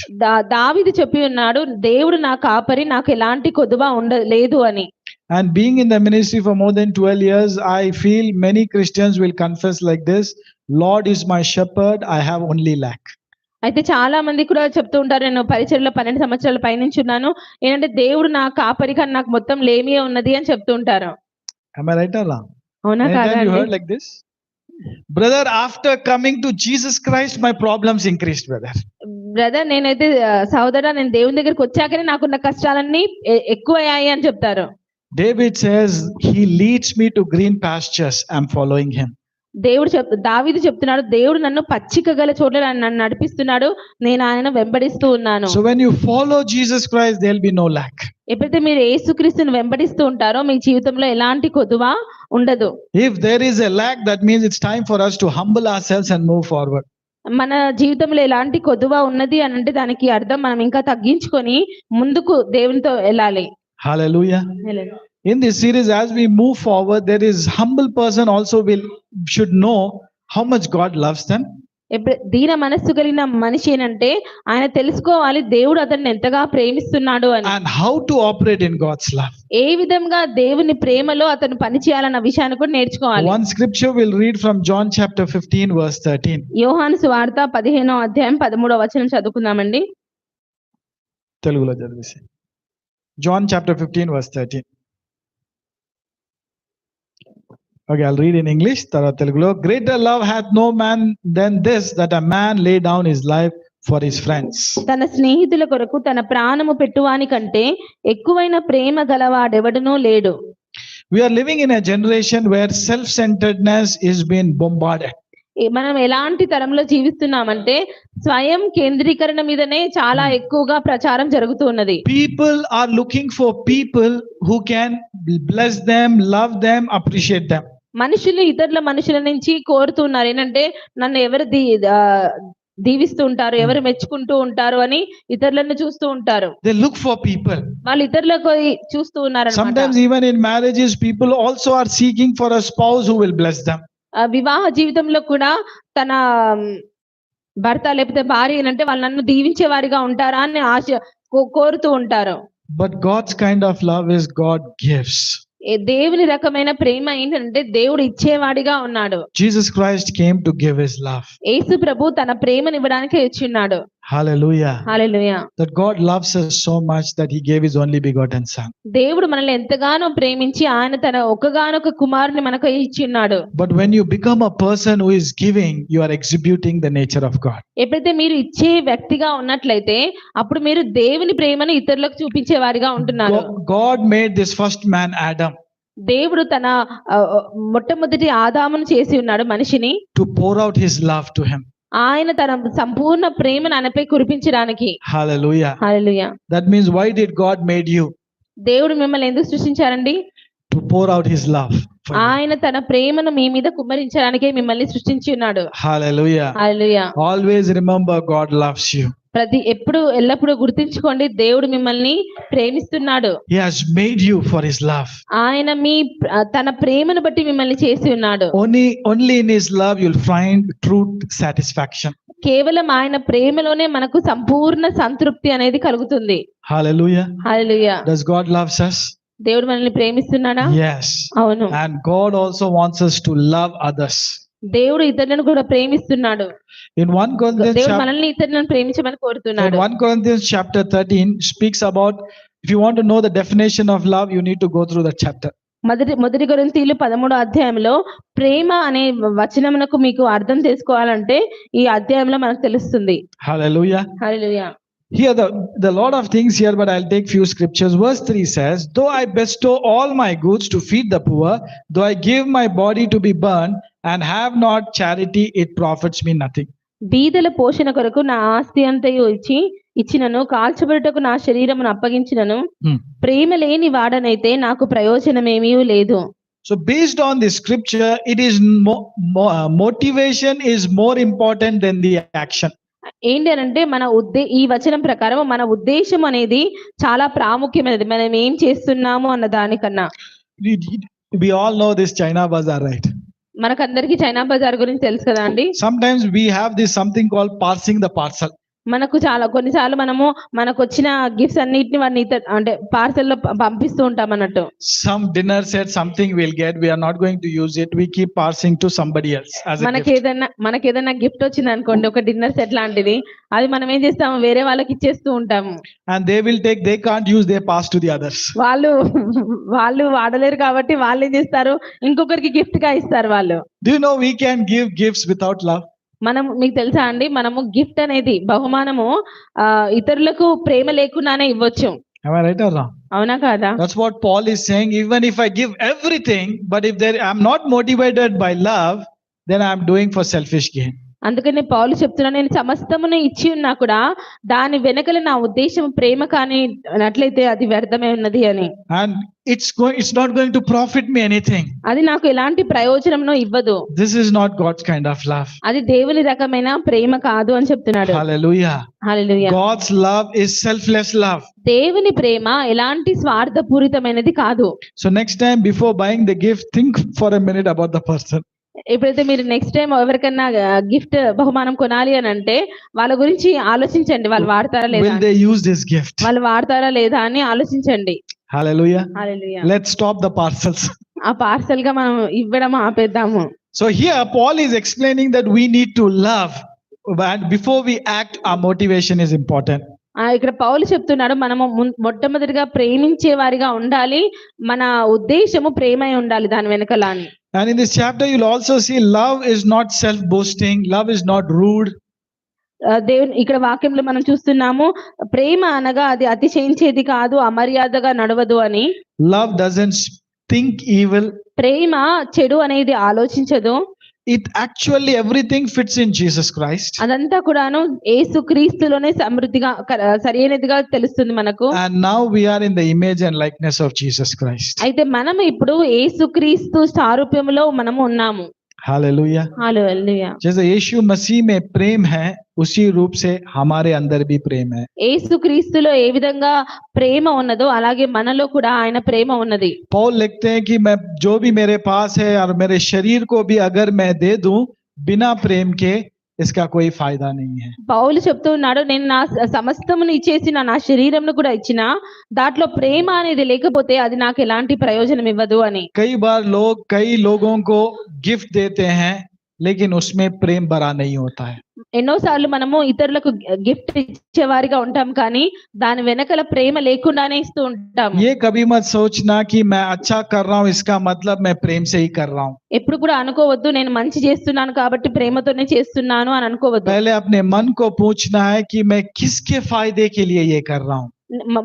దావీదు చెప్పి ఉన్నాడు, దేవుడు నా కాపరి, నాకు ఎలాంటి కొదువ ఉండలేదు అని. And being in the ministry for more than 12 years, I feel many Christians will confess like this, Lord is my shepherd, I have only lack. అయితే చాలా మంది కూడా చెప్తూ ఉంటారు, నేను పరిచర్యలో 12 సంవత్సరాల పైనుంచి ఉన్నాను, ఏంటంటే దేవుడు నా కాపరి కానీ నాకు మొత్తం లేమియే ఉన్నది అని చెప్తూ ఉంటారు. Am I right or wrong? అవునా కాదా? You heard like this? Brother, after coming to Jesus Christ, my problems increased, brother. Brother, నేనైతే సహోదరా నేను దేవుని దగ్గరికి వచ్చాకనే నాకున్న కష్టాలన్నీ ఎక్కువయ్యాయి అని చెప్తారు. David says, he leads me to green pastures, I'm following him. దావీదు చెప్తున్నాడు, దేవుడు నన్ను పచ్చిక గల చోట్ల నన్ను నడిపిస్తున్నాడు, నేను ఆయన వెంబడిస్తూ ఉన్నాను. So when you follow Jesus Christ, there'll be no lack. ఎప్పుడైతే మీరు యేసుక్రీస్తుని వెంబడిస్తూ ఉంటారో మీ జీవితంలో ఎలాంటి కొదువ ఉండదు. If there is a lack, that means it's time for us to humble ourselves and move forward. మన జీవితంలో ఎలాంటి కొదువ ఉన్నది అని అంటే దానికి అర్థం మనం ఇంకా తగ్గించుకొని ముందుకు దేవునితో వెళ్ళాలి. Hallelujah. In this series, as we move forward, there is humble person also should know how much God loves them. దీన మనస్సు కలిగిన మనిషి ఏంటంటే ఆయన తెలుసుకోవాలి దేవుడు అతన్ని ఎంతగా ప్రేమిస్తున్నాడు అని. And how to operate in God's love. ఏ విధంగా దేవుని ప్రేమలో అతను పని చేయాలన్న విషయాన్ని కూడా నేర్చుకోవాలి. One scripture we'll read from John chapter 15 verse 13. యోహాను సువార్త 15వ అధ్యాయం 13వ వచనం చదువుకుందామండి. తెలుగులో చదివేసి. John chapter 15 verse 13. Okay, I'll read in English. Telugulo. Greater love hath no man than this, that a man lay down his life for his friends. తన స్నేహితుల కొరకు తన ప్రాణము పెట్టువాని కంటే ఎక్కువైన ప్రేమ గలవాడెవడునూ లేడు. We are living in a generation where self-centeredness is being bombarded. మనం ఎలాంటి తరంలో జీవిస్తున్నామంటే స్వయం కేంద్రీకరణ మీదనే చాలా ఎక్కువగా ప్రచారం జరుగుతున్నది. People are looking for people who can bless them, love them, appreciate them. మనుషులు ఇతరుల మనుషుల నుంచి కోరుతున్నారు ఏంటంటే నన్ను ఎవరు దీవిస్తూ ఉంటారు, ఎవరు మెచ్చుకుంటూ ఉంటారు అని ఇతరులను చూస్తూ ఉంటారు. They look for people. వాళ్ళు ఇతరులకు చూస్తూ ఉన్నారన్నమాట. Sometimes even in marriages, people also are seeking for a spouse who will bless them. వివాహ జీవితంలో కూడా తన భర్త లేకపోతే భార్య ఏంటంటే వాళ్ళు నన్ను దీవించే వారిగా ఉంటారా అని ఆశ కోరుతూ ఉంటారు. But God's kind of love is God gives. దేవుని రకమైన ప్రేమ ఏంటంటే దేవుడు ఇచ్చేవాడిగా ఉన్నాడు. Jesus Christ came to give his love. యేసు ప్రభు తన ప్రేమను ఇవ్వడానికి వచ్చిన్నాడు. Hallelujah. Hallelujah. That God loves us so much that he gave his only begotten son. దేవుడు మనల్ని ఎంతగానో ప్రేమించి ఆయన తన ఒక్కగానొక్క కుమారుని మనకు ఇచ్చిన్నాడు. But when you become a person who is giving, you are exhibiting the nature of God. ఎప్పుడైతే మీరు ఇచ్చే వ్యక్తిగా ఉన్నట్లయితే అప్పుడు మీరు దేవుని ప్రేమను ఇతరులకు చూపించే వారిగా ఉంటున్నారు. God made this first man Adam. దేవుడు తన మొట్టమొదటి ఆదామును చేసి ఉన్నాడు మనిషిని. To pour out his love to him. ఆయన తన సంపూర్ణ ప్రేమను ఆయనపై కురిపించడానికి. Hallelujah. Hallelujah. That means why did God made you? దేవుడు మిమ్మల్ని ఎందుకు సృష్టించారండి? To pour out his love. ఆయన తన ప్రేమను మీ మీద కుమ్మరించడానికే మిమ్మల్ని సృష్టించి ఉన్నాడు. Hallelujah. Hallelujah. Always remember God loves you. ఎల్లప్పుడూ గుర్తుంచుకోండి దేవుడు మిమ్మల్ని ప్రేమిస్తున్నాడు. He has made you for his love. ఆయన తన ప్రేమను బట్టి మిమ్మల్ని చేసి ఉన్నాడు. Only in his love you'll find truth satisfaction. కేవలం ఆయన ప్రేమలోనే మనకు సంపూర్ణ సంతృప్తి అనేది కలుగుతుంది. Hallelujah. Hallelujah. Does God loves us? దేవుడు మనల్ని ప్రేమిస్తున్నాడా? Yes. అవును. And God also wants us to love others. దేవుడు ఇతరులను కూడా ప్రేమిస్తున్నాడు. In 1 Corinthians దేవుడు మనల్ని ఇతరులను ప్రేమించమని కోరుతున్నాడు. In 1 Corinthians chapter 13 speaks about, if you want to know the definition of love, you need to go through that chapter. మొదటి కొరింథీయులు 13వ అధ్యాయంలో ప్రేమ అనే వచనమునకు మీకు అర్థం చేసుకోవాలంటే ఈ అధ్యాయంలో మనకు తెలుస్తుంది. Hallelujah. Hallelujah. Here the lot of things here, but I'll take few scriptures. Verse 3 says, though I bestow all my goods to feed the poor, though I give my body to be burned and have not charity, it profits me nothing. బీదల పోషణ కొరకు నా ఆస్తి అంతయు ఇచ్చినను కాల్చబడుటకు నా శరీరమును అప్పగించినను ప్రేమ లేని వాడనైతే నాకు ప్రయోజనమేమీ లేదు. So based on this scripture, it is motivation is more important than the action. ఏంటి అనంటే ఈ వచనం ప్రకారం మన ఉద్దేశం అనేది చాలా ప్రాముఖ్యమైనది. మనం ఏం చేస్తున్నాము అన్న దానికన్నా. We all know this China bazaar, right? మనకందరికి చైనా బజార్ గురించి తెలుసు కదా అండి. Sometimes we have this something called parsing the parcel. కొన్నిసార్లు మనకు వచ్చిన గిఫ్ట్స్ అన్నిటిని వాడిని అంటే పార్సల్ లో పంపిస్తూ ఉంటాం అన్నట్టు. Some dinner set, something we'll get, we are not going to use it, we keep passing to somebody else as a gift. మనకేదైనా గిఫ్ట్ వచ్చింది అనుకోండి, ఒక డిన్నర్ సెట్ లాంటిది, అది మనం ఏం చేస్తాము, వేరే వాళ్ళకి ఇచ్చేస్తూ ఉంటాము. And they will take, they can't use, they pass to the others. వాళ్ళు వాడలేరు కాబట్టి వాళ్ళు ఏం చేస్తారు, ఇంకొకరికి గిఫ్ట్ గా ఇస్తారు వాళ్ళు. Do you know we can give gifts without love? మీకు తెలుసా అండి, మనము గిఫ్ట్ అనేది బహుమానము ఇతరులకు ప్రేమ లేకుండానే ఇవ్వచ్చు. Am I right or wrong? అవునా కాదా? That's what Paul is saying. Even if I give everything, but if I'm not motivated by love, then I'm doing for selfish gain. అందుకని పౌలు చెప్తున్నా, నేను సమస్తమును ఇచ్చి ఉన్నా కూడా దాని వెనకల నా ఉద్దేశం ప్రేమ కానిట్లయితే అది వ్యర్థమే ఉన్నది అని. And it's not going to profit me anything. అది నాకు ఎలాంటి ప్రయోజనంను ఇవ్వదు. This is not God's kind of love. అది దేవుని రకమైన ప్రేమ కాదు అని చెప్తున్నాడు. Hallelujah. Hallelujah. God's love is selfless love. దేవుని ప్రేమ ఎలాంటి స్వార్థపూరితమైనది కాదు. So next time before buying the gift, think for a minute about the person. ఎప్పుడైతే మీరు నెక్స్ట్ టైం ఎవరికన్నా గిఫ్ట్ బహుమానం కొనాలి అని అంటే వాళ్ళ గురించి ఆలోచించండి, వాళ్ళు వాడతారా లేదా, will they use this gift, వాళ్ళు వాడతారా లేదా అని ఆలోచించండి. Hallelujah. Hallelujah. Let's stop the parcels. ఆ పార్సల్ గా మనం ఇవ్వడం ఆపేద్దాము. So here Paul is explaining that we need to love, and before we act our motivation is important. ఇక్కడ పౌలు చెప్తున్నాడు, మనము మొట్టమొదటిగా ప్రేమించే వారిగా ఉండాలి, మన ఉద్దేశము ప్రేమై ఉండాలి దాని వెనకాల అని. And in this chapter you'll also see love is not self boasting, love is not rude. దేవుని ఇక్కడ వాక్యంలో మనం చూస్తున్నాము, ప్రేమ అనగా అది అతిశయించేది కాదు, అమర్యాదగా నడవదు అని. Love doesn't think evil. ప్రేమ చెడు అనేది ఆలోచించదు. It actually everything fits in Jesus Christ. అదంతా కూడాను యేసు క్రీస్తులోనే సమృద్ధిగా సరైనదిగా తెలుస్తుంది మనకు. And now we are in the image and likeness of Jesus Christ. అయితే మనం ఇప్పుడు యేసు క్రీస్తు సారూప్యములో మనము ఉన్నాము. हालेलुया। హల్లెలూయా. जैसे यीशु मसीह में प्रेम है, उसी रूप से हमारे अंदर भी प्रेम है। యేసుక్రీస్తులో ఏ విధంగా ప్రేమ ఉన్నదో అలాగే మనలో కూడా ఆయన ప్రేమ ఉన్నది. पौल लिखते हैं कि मैं जो भी मेरे पास है और मेरे शरीर को भी अगर मैं दे दूं बिना प्रेम के, इसका कोई फायदा नहीं है। పౌలు చెప్తూ ఉన్నాడు, నేను నా సమస్తమును ఇచ్చేసి నా శరీరంను కూడా ఇచ్చిన దాంట్లో ప్రేమ అనేది లేకపోతే అది నాకు ఎలాంటి ప్రయోజనం ఇవ్వదు అని. कई बार लोग कई लोगों को गिफ्ट देते हैं, लेकिन उसमें प्रेम भरा नहीं होता है। ఎన్నోసార్లు మనము ఇతరులకు గిఫ్ట్ ఇచ్చేవారిగా ఉంటాం కానీ దాని వెనకల ప్రేమ లేకుండానే ఇస్తూ ఉంటాం. ये कभी मत सोचना कि मैं अच्छा कर रहा हूं इसका मतलब मैं प्रेम से ही कर रहा हूं। ఎప్పుడు కూడా అనుకోవద్దు నేను మంచి చేస్తున్నాను కాబట్టి ప్రేమతోనే చేస్తున్నాను అని అనుకోవద్దు. पहले अपने मन को पूछना है कि मैं किसके फायदे के लिए ये कर रहा हूं।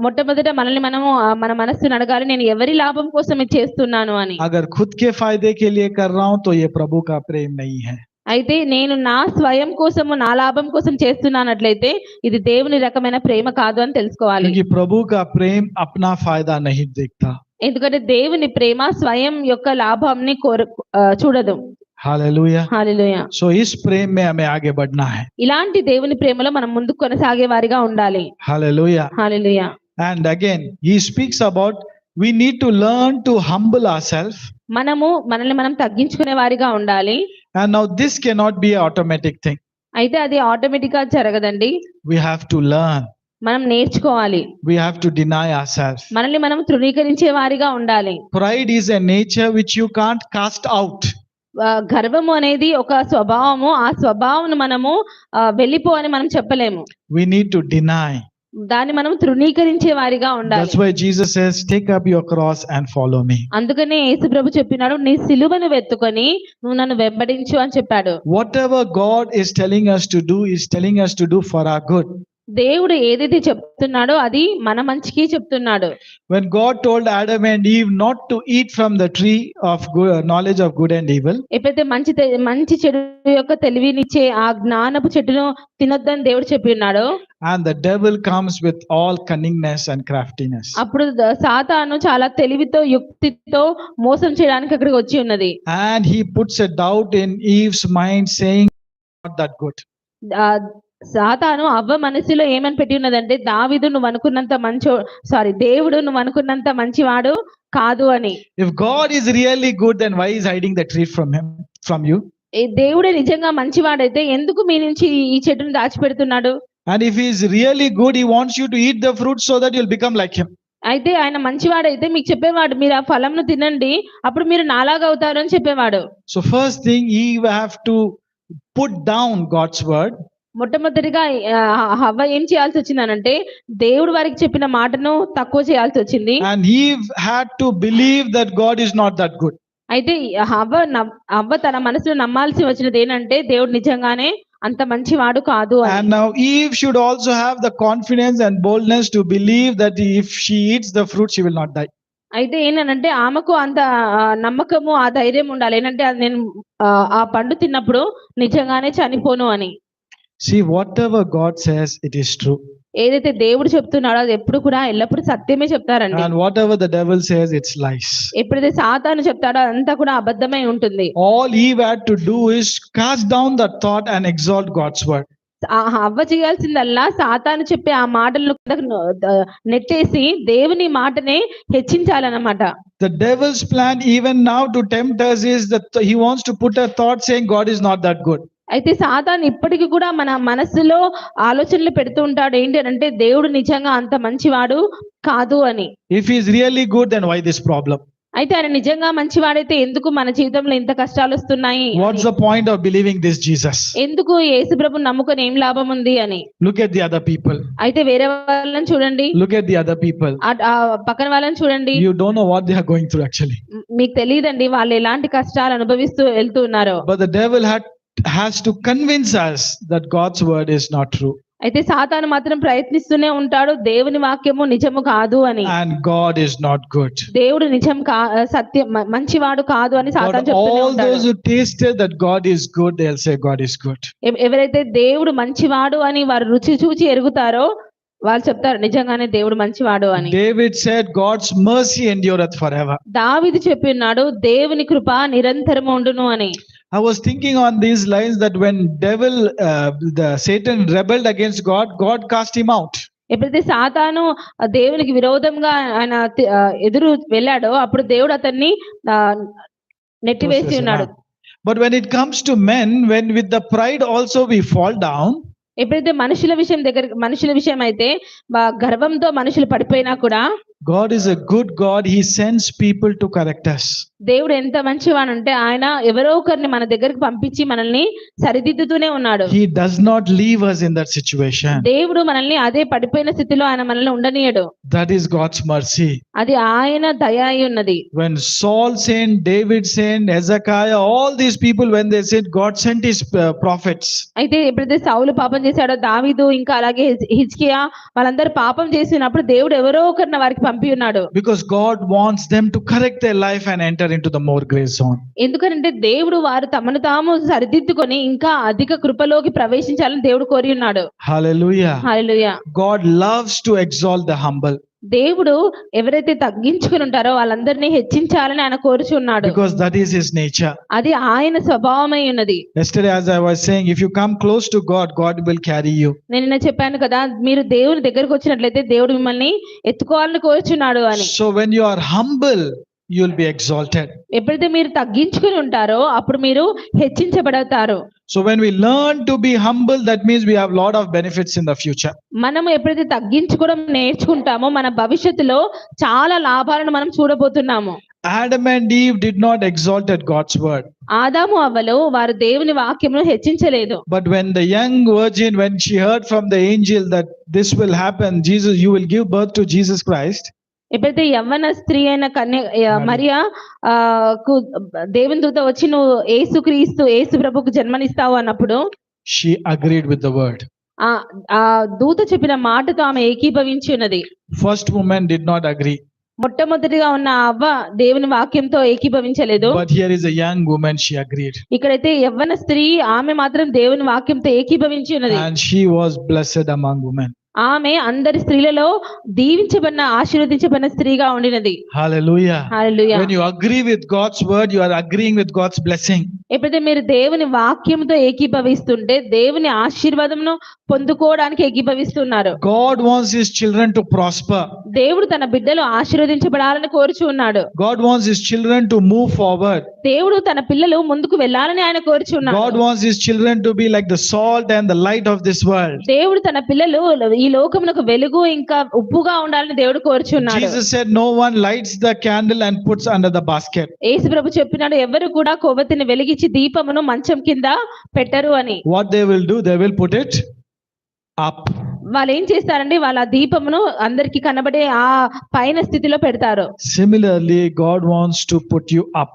మొట్టమొదట మనల్ని మనము మన మనస్సును అడగాలి, నేను ఎవరి లాభం కోసం ఇది చేస్తున్నాను అని. अगर खुद के फायदे के लिए कर रहा हूं तो ये प्रभु का प्रेम नहीं है। అయితే నేను నా స్వయం కోసము నా లాభం కోసం చేస్తున్నానట్లయితే ఇది దేవుని రకమైన ప్రేమ కాదు అని తెలుసుకోవాలి. क्योंकि प्रभु का प्रेम अपना फायदा नहीं देखता। ఎందుకంటే దేవుని ప్రేమ స్వయం యొక్క లాభాన్ని చూడదు. हालेलुया। హల్లెలూయా. सो इस प्रेम में हमें आगे बढ़ना है। ఇలాంటి దేవుని ప్రేమలో మనం ముందుకు కొనసాగే వారిగా ఉండాలి. Hallelujah. Hallelujah. And again he speaks about we need to learn to humble ourselves. మనము మనల్ని మనం తగ్గించుకునే వారిగా ఉండాలి. And now this cannot be an automatic thing. అయితే అది ఆటోమేటిక్ గా జరగదండి. We have to learn. మనం నేర్చుకోవాలి. We have to deny ourselves. మనల్ని మనం తృణీకరించే వారిగా ఉండాలి. Pride is a nature which you can't cast out. గర్వము అనేది ఒక స్వభావము, ఆ స్వభావం మనము వెళ్ళిపో అని మనం చెప్పలేము. We need to deny. దాన్ని మనం తృణీకరించే వారిగా ఉండాలి. That's why Jesus says, take up your cross and follow me. అందుకనే యేసుప్రభు చెప్పినాడు, నీ సిలువను వెత్తుకొని నువ్వు నన్ను వెంబడించు అని చెప్పాడు. Whatever God is telling us to do is telling us to do for our good. దేవుడు ఏదైతే చెప్తున్నాడో అది మన మంచికి చెప్తున్నాడు. When God told Adam and Eve not to eat from the tree of knowledge of good and evil, ఎప్పుడైతే మంచి చెడు యొక్క తెలివినిచ్చే ఆ జ్ఞానపు చెట్టును తినొద్దని దేవుడు చెప్పి ఉన్నాడు, and the devil comes with all cunningness and craftiness. అప్పుడు సాతాను చాలా తెలివితో యుక్తితో మోసం చేయడానికి అక్కడికి వచ్చి ఉన్నది. And he puts a doubt in Eve's mind saying not that good. సాతాను అవ్వ మనసులో ఏమని పెట్టి ఉన్నదంటే దావీదు నువ్వు అనుకున్నంత దేవుడు నువ్వు అనుకున్నంత మంచివాడు కాదు అని. If God is really good, then why is hiding the tree from you? దేవుడే నిజంగా మంచివాడైతే ఎందుకు మీ నుంచి ఈ చెట్టును దాచిపెడుతున్నాడు? And if he is really good, he wants you to eat the fruit so that you'll become like him. అయితే ఆయన మంచివాడైతే మీకు చెప్పేవాడు, మీరు ఆ ఫలంను తినండి అప్పుడు మీరు నాలాగా అవుతారు అని చెప్పేవాడు. So first thing, Eve have to put down God's word. మొట్టమొదటిగా హవ్వ ఏం చేయాల్సి వచ్చిందనంటే దేవుడు వారికి చెప్పిన మాటను తక్కువ చేయాల్సి వచ్చింది. And Eve had to believe that God is not that good. అయితే హవ్వ తన మనసులో నమ్మాల్సి వచ్చినది ఏంటంటే దేవుడు నిజంగానే అంత మంచివాడు కాదు అని. And now Eve should also have the confidence and boldness to believe that if she eats the fruit, she will not die. అయితే ఏంటంటే ఆమెకు అంత నమ్మకము ఆ ధైర్యం ఉండాలి ఏంటంటే నేను ఆ పండు తిన్నప్పుడు నిజంగానే చనిపోను అని. See, whatever God says, it is true. ఏదైతే దేవుడు చెప్తున్నాడో అది ఎప్పుడు కూడా ఎల్లప్పుడూ సత్యమే చెప్తారండి. And whatever the devil says, it's lies. ఎప్పుడైతే సాతాను చెప్తాడో అంతా కూడా అబద్ధమై ఉంటుంది. All Eve had to do is cast down that thought and exalt God's word. అవ్వ చేయాల్సిందల్లా సాతాను చెప్పే ఆ మాటలను నెట్టేసి దేవుని మాటనే హెచ్చించాలన్నమాట. The devil's plan even now to tempt us is that he wants to put a thought saying God is not that good. అయితే సాతాను ఇప్పటికీ కూడా మన మనసులో ఆలోచనలు పెడుతూ ఉంటాడు ఏంటి అంటే దేవుడు నిజంగా అంత మంచివాడు కాదు అని. If he is really good, then why this problem? అయితే ఆయన నిజంగా మంచివాడైతే ఎందుకు మన జీవితంలో ఇంత కష్టాలు వస్తున్నాయి? What's the point of believing this Jesus? ఎందుకు యేసుప్రభుని నమ్ముకొని ఏం లాభం ఉంది అని. Look at the other people. అయితే వేరే వాళ్ళని చూడండి. Look at the other people. ఆ పక్కన వాళ్ళని చూడండి. You don't know what they are going through actually. మీకు తెలియదండి వాళ్ళు ఎలాంటి కష్టాలు అనుభవిస్తూ వెళ్తూ ఉన్నారో. But the devil has to convince us that God's word is not true. అయితే సాతాను మాత్రం ప్రయత్నిస్తూనే ఉంటాడు దేవుని వాక్యము నిజము కాదు అని. And God is not good. దేవుడు నిజం సత్యం మంచివాడు కాదు అని సాతాను చెప్తూనే all ఉంటాడు. those who tasted that God is good, they'll say God is good. ఎవరైతే దేవుడు మంచివాడు అని వారు రుచి చూచి ఎరుగుతారో వాళ్ళు చెప్తారు నిజంగానే దేవుడు మంచివాడు అని. David said God's mercy endureth forever. దావీదు చెప్పినాడు దేవుని కృప నిరంతరము ఉండును అని. I was thinking on these lines that when Satan rebelled against God, God cast him out. ఎప్పుడైతే సాతాను దేవునికి విరోధంగా ఆయన ఎదురు వెళ్ళాడో అప్పుడు దేవుడు అతన్ని నెట్టివేసి ఉన్నాడు. But when it comes to men, when with the pride also we fall down, ఎప్పుడైతే మనుషుల విషయం అయితే గర్వంతో మనుషులు పడిపోయినా కూడా God is a good God. He sends people to correct us. దేవుడు ఎంత మంచివానంటే ఆయన ఎవరో ఒకరిని మన దగ్గరికి పంపించి మనల్ని సరిదిద్దుతూనే ఉన్నాడు. He does not leave us in that situation. దేవుడు మనల్ని అదే పడిపోయిన స్థితిలో ఆయన మనల్ని ఉండనీయడు. That is God's mercy. అది ఆయన దయ అయి ఉన్నది. When Saul sinned, David sinned, Hezekiah, all these people, when they sinned, God sent his prophets. అయితే ఎప్పుడైతే సౌలు పాపం చేశాడో, దావీదు ఇంకా అలాగే హిజ్కియా వాళ్ళందరూ పాపం చేసినప్పుడు దేవుడు ఎవరో ఒకరిని వారికి పంపి ఉన్నాడు. Because God wants them to correct their life and enter into the more grace zone. ఎందుకంటే దేవుడు వారు తమను తాము సరిదిద్దుకొని ఇంకా అధిక కృపలోకి ప్రవేశించాలని దేవుడు కోరి ఉన్నాడు. Hallelujah. Hallelujah. God loves to exalt the humble. దేవుడు ఎవరైతే తగ్గించుకుని ఉంటారో వాళ్ళందరినీ హెచ్చించాలని ఆయన కోరుచున్నాడు. Because that is his nature. అది ఆయన స్వభావమై ఉన్నది. Yesterday as I was saying, if you come close to God, God will carry you. నేను చెప్పాను కదా, మీరు దేవుని దగ్గరకు వచ్చినట్లయితే దేవుడు మిమ్మల్ని ఎత్తుకోవాలని కోరుచున్నాడు అని. So when you are humble, you will be exalted. ఎప్పుడైతే మీరు తగ్గించుకుని ఉంటారో అప్పుడు మీరు హెచ్చించబడతారు. So when we learn to be humble, that means we have lot of benefits in the future. మనము ఎప్పుడైతే తగ్గించుకోవడం నేర్చుకుంటామో మన భవిష్యత్తులో చాలా లాభాలను మనం చూడబోతున్నాము. Adam and Eve did not exalted God's word. ఆదాము అవ్వలు వారు దేవుని వాక్యమును హెచ్చించలేదు. But when the young virgin, when she heard from the angel that this will happen, Jesus, you will give birth to Jesus Christ. ఎప్పుడైతే యవ్వన స్త్రీ అయిన మరియా దేవుని దూత వచ్చి నువ్వు యేసు ప్రభుకు జన్మనిస్తావు అన్నప్పుడు she agreed with the word. ఆ దూత చెప్పిన మాటతో ఆమె ఏకీభవించి ఉన్నది. First woman did not agree. మొట్టమొదటిగా ఉన్న అవ్వ దేవుని వాక్యంతో ఏకీభవించలేదు. But here is a young woman, she agreed. ఇక్కడైతే యవ్వన స్త్రీ ఆమె మాత్రం దేవుని వాక్యంతో ఏకీభవించి ఉన్నది. And she was blessed among women. ఆమె అందరి స్త్రీలలో దీవించబడిన ఆశీర్వదించబడిన స్త్రీగా ఉండినది. Hallelujah. Hallelujah. When you agree with God's word, you are agreeing with God's blessing. ఎప్పుడైతే మీరు దేవుని వాక్యంతో ఏకీభవిస్తుంటే దేవుని ఆశీర్వాదమును పొందుకోవడానికి ఏకీభవిస్తున్నారు. God wants his children to prosper. దేవుడు తన బిడ్డలు ఆశీర్వదించబడాలని కోరుచు ఉన్నాడు. God wants his children to move forward. దేవుడు తన పిల్లలు ముందుకు వెళ్ళాలని ఆయన కోరుచు ఉన్నాడు. God wants his children to be like the salt and the light of this world. దేవుడు తన పిల్లలు ఈ లోకమునకు వెలుగు ఇంకా ఉప్పుగా ఉండాలని దేవుడు కోరుచున్నాడు. Jesus said no one lights the candle and puts under the basket. యేసు ప్రభు చెప్పినాడు, ఎవరు కూడా కొవ్వొత్తిని వెలిగించి దీపమును మంచం కింద పెట్టరు అని. What they will do, they will put it up. వాళ్ళు ఏం చేస్తారండి, వాళ్ళ దీపమును అందరికి కనబడే ఆ పైన స్థితిలో పెడతారు. Similarly, God wants to put you up.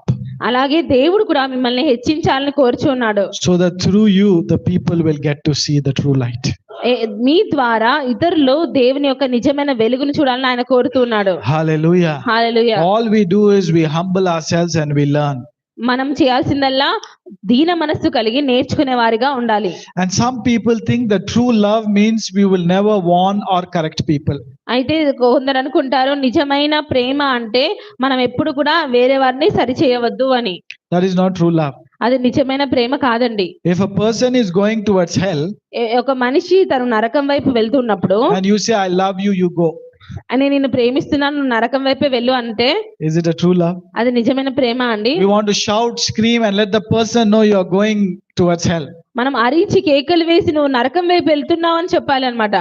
అలాగే దేవుడు కూడా మిమ్మల్ని హెచ్చించాలని కోరుచున్నాడు. So that through you the people will get to see the true light. మీ ద్వారా ఇతరులు దేవుని యొక్క నిజమైన వెలుగును చూడాలని ఆయన కోరుతున్నాడు. Hallelujah. Hallelujah. All we do is we humble ourselves and we learn. మనం చేయాల్సిందల్లా దీన మనస్సు కలిగి నేర్చుకునే వారిగా ఉండాలి. And some people think that true love means we will never warn or correct people. అయితే కొందరు అనుకుంటారు నిజమైన ప్రేమ అంటే మనం ఎప్పుడు కూడా వేరే వారిని సరి చేయవద్దు అని. That is not true love. అది నిజమైన ప్రేమ కాదండి. If a person is going towards hell ఒక మనిషి తను నరకం వైపు వెళ్తున్నప్పుడు and you say I love you, you go. అని నేను ప్రేమిస్తున్నాను నువ్వు నరకం వైపే వెళ్ళు అంటే Is it a true love? అది నిజమైన ప్రేమ అండి. We want to shout, scream and let the person know you are going towards hell. మనం అరిచి కేకలు వేసి నువ్వు నరకం వైపు వెళ్తున్నావు అని చెప్పాలి అన్నమాట.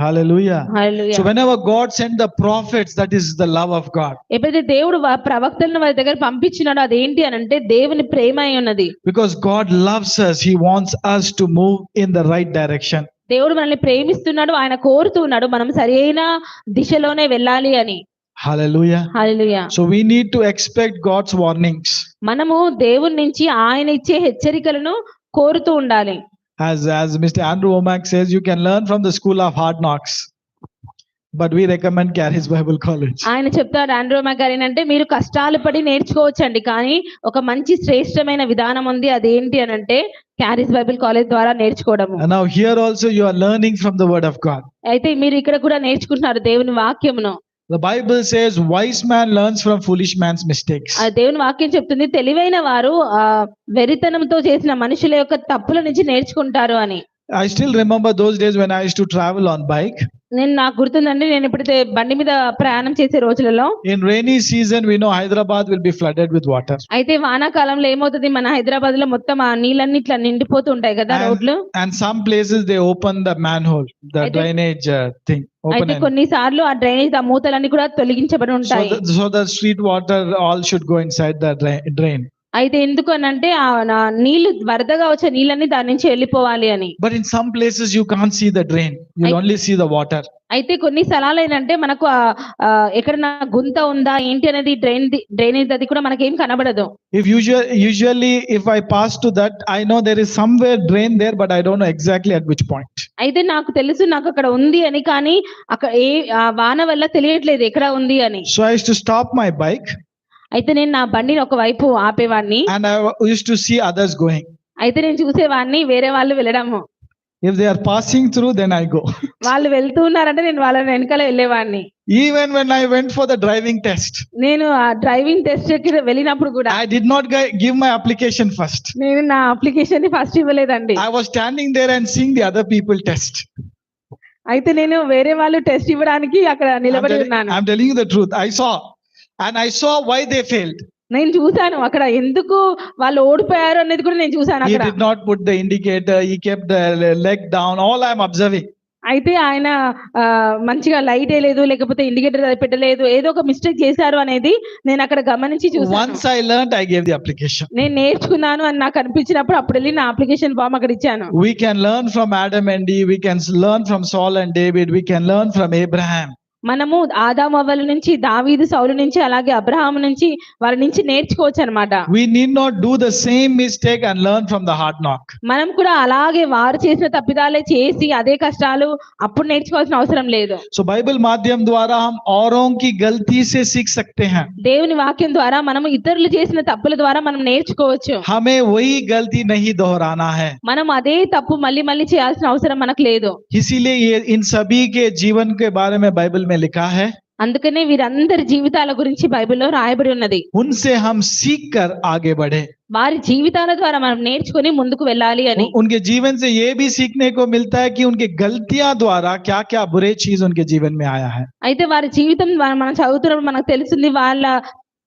Hallelujah. Hallelujah. So whenever God sent the prophets, that is the love of God. ఎప్పుడైతే దేవుడు ప్రవక్తలను వారి దగ్గర పంపించినాడో అదేంటి అని అంటే దేవుని ప్రేమ అయి ఉన్నది. Because God loves us, he wants us to move in the right direction. దేవుడు మనల్ని ప్రేమిస్తున్నాడు, ఆయన కోరుతున్నాడు మనం సరైన దిశలోనే వెళ్ళాలి అని. Hallelujah. Hallelujah. So we need to expect God's warnings. మనము దేవుని నుంచి ఆయన ఇచ్చే హెచ్చరికలను కోరుతూ ఉండాలి. As Mr. Andrew Womack says, you can learn from the school of hard knocks. But we recommend Caris Bible College. ఆయన చెప్తారు ఆండ్రూ గారు ఏంటంటే మీరు కష్టాలు పడి నేర్చుకోవచ్చండి, కానీ ఒక మంచి శ్రేష్టమైన విధానం ఉంది, అదేంటి అని అంటే క్యారిస్ బైబిల్ కాలేజ్ ద్వారా నేర్చుకోవడము. And now here also you are learning from the word of God. అయితే మీరు ఇక్కడ కూడా నేర్చుకుంటున్నారు దేవుని వాక్యమును. The Bible says wise man learns from foolish man's mistakes. ఆ దేవుని వాక్యం చెప్తుంది తెలివైన వారు వెరితనంతో చేసిన మనుషుల యొక్క తప్పుల నుంచి నేర్చుకుంటారు అని. I still remember those days when I used to travel on bike. నాకు గుర్తుందండి, నేను ఎప్పుడైతే బండి మీద ప్రయాణం చేసే రోజులలో. In rainy season we know Hyderabad will be flooded with water. అయితే వానాకాలంలో ఏమవుతుంది, మన హైదరాబాద్ లో మొత్తం ఆ నీళ్ళన్నీ ఇట్లా నిండిపోతూ ఉంటాయి కదా రోడ్లు. And some places they open the manhole, the drainage thing. అయితే కొన్నిసార్లు ఆ డ్రైనేజ్ ఆ మూతలన్నీ కూడా తొలగించబడి ఉంటాయి. So the street water all should go inside the drain. అయితే ఎందుకు అని అంటే ఆ నీళ్లు వరదగా వచ్చే నీళ్ళని దాని నుంచి వెళ్ళిపోవాలి అని. But in some places you can't see the drain, you only see the water. అయితే కొన్ని స్థలాలు ఏంటంటే మనకు ఎక్కడన్నా గుంత ఉందా ఏంటి అనేది డ్రైనేజ్ అది కూడా మనకేం కనబడదు. If usually if I pass to that, I know there is somewhere drain there, but I don't know exactly at which point. అయితే నాకు తెలుసు నాకు అక్కడ ఉంది అని, కానీ అక్కడ వాన వల్ల తెలియట్లేదు ఎక్కడ ఉంది అని. So I used to stop my bike. అయితే నేను నా బండిని ఒక వైపు ఆపేవాడిని. And I used to see others going. అయితే నేను చూసేవాడిని వేరే వాళ్ళు వెళ్ళడము. If they are passing through, then I go. వాళ్ళు వెళ్తూ ఉన్నారంటే నేను వాళ్ళ వెనకాల వెళ్ళేవాడిని. Even when I went for the driving test, నేను ఆ డ్రైవింగ్ టెస్ట్ కి వెళ్ళినప్పుడు కూడా I did not give my application first. నేను నా అప్లికేషన్ ని ఫస్ట్ ఇవ్వలేదండి. I was standing there and seeing the other people test. అయితే నేను వేరే వాళ్ళు టెస్ట్ ఇవ్వడానికి అక్కడ నిలబడి ఉన్నాను. I'm telling you the truth. I saw why they failed. నేను చూసాను అక్కడ ఎందుకు వాళ్ళు ఓడిపోయారు అనేది కూడా నేను చూసాను He అక్కడ. did not put the indicator, he kept the leg down, all I am observing. అయితే ఆయన మంచిగా లైట్ వేయలేదు, లేకపోతే ఇండికేటర్ పెట్టలేదు, ఏదో ఒక మిస్టేక్ చేశారు అనేది నేను అక్కడ గమనించి చూసాను. Once I learned, I gave the application. నేను నేర్చుకున్నాను అని నాకు అనిపించినప్పుడు అప్పుడు వెళ్ళి నా అప్లికేషన్ ఫామ్ అక్కడ ఇచ్చాను. We can learn from Adam and Eve, we can learn from Saul and David, we can learn from Abraham. మనము ఆదాము అవ్వల నుంచి, దావీదు సౌలు నుంచి, అలాగే అబ్రహాము నుంచి వాళ్ళ నుంచి నేర్చుకోవచ్చు అన్నమాట. We need not do the same mistake and learn from the hard knock. మనం కూడా అలాగే వారు చేసిన తప్పిదాలే చేసి అదే కష్టాలు అప్పుడు నేర్చుకోవాల్సిన అవసరం లేదు. So Bible माध्यम द्वारा हम औरों की गलती से सीख सकते हैं. దేవుని వాక్యం ద్వారా మనం ఇతరులు చేసిన తప్పుల ద్వారా మనం నేర్చుకోవచ్చు. हमें वही गलती नहीं दोहराना है. మనం అదే తప్పు మళ్ళీ మళ్ళీ చేయాల్సిన అవసరం మనకు లేదు. इसीलिए ये इन सभी के जीवन के बारे में बाइबल में लिखा है. అందుకనే వీరందరి జీవితాల గురించి బైబిల్లో రాయబడి ఉన్నది. उनसे हम सीख कर आगे बढ़े. వారి జీవితాల ద్వారా మనం నేర్చుకొని ముందుకు వెళ్ళాలి అని. उनके जीवन से ये भी सीखने को मिलता है कि उनके गलतियां द्वारा क्या क्या बुरे चीज उनके जीवन में आया है. అయితే వారి జీవితం మనం చదువుతున్నప్పుడు మనకు తెలుస్తుంది వాళ్ళ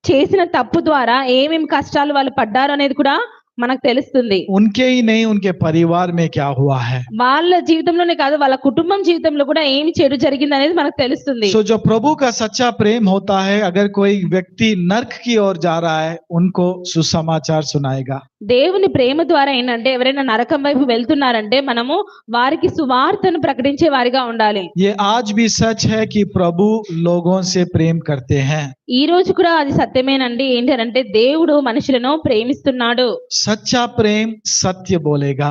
చేసిన తప్పు ద్వారా ఏమేమి కష్టాలు వాళ్ళు పడ్డారు అనేది కూడా మనకు తెలుస్తుంది. उनके ही नहीं, उनके परिवार में क्या हुआ है. వాళ్ళ జీవితంలోనే కాదు వాళ్ళ కుటుంబం జీవితంలో కూడా ఏమి చెడు జరిగింది అనేది మనకు తెలుస్తుంది. So जो प्रभु का सच्चा प्रेम होता है, अगर कोई व्यक्ति नर्क की ओर जा रहा है, उनको सुसमाचार सुनाएगा. దేవుని ప్రేమ ద్వారా ఏంటంటే ఎవరైనా నరకం వైపు వెళ్తున్నారంటే మనము వారికి సువార్తను ప్రకటించే వారిగా ఉండాలి. ये आज भी सच है कि प्रभु लोगों से प्रेम करते हैं. ఈ రోజు కూడా అది సత్యమేనండి. ఏంటంటే దేవుడు మనుషులను ప్రేమిస్తున్నాడు. सच्चा प्रेम सत्य बोलेगा.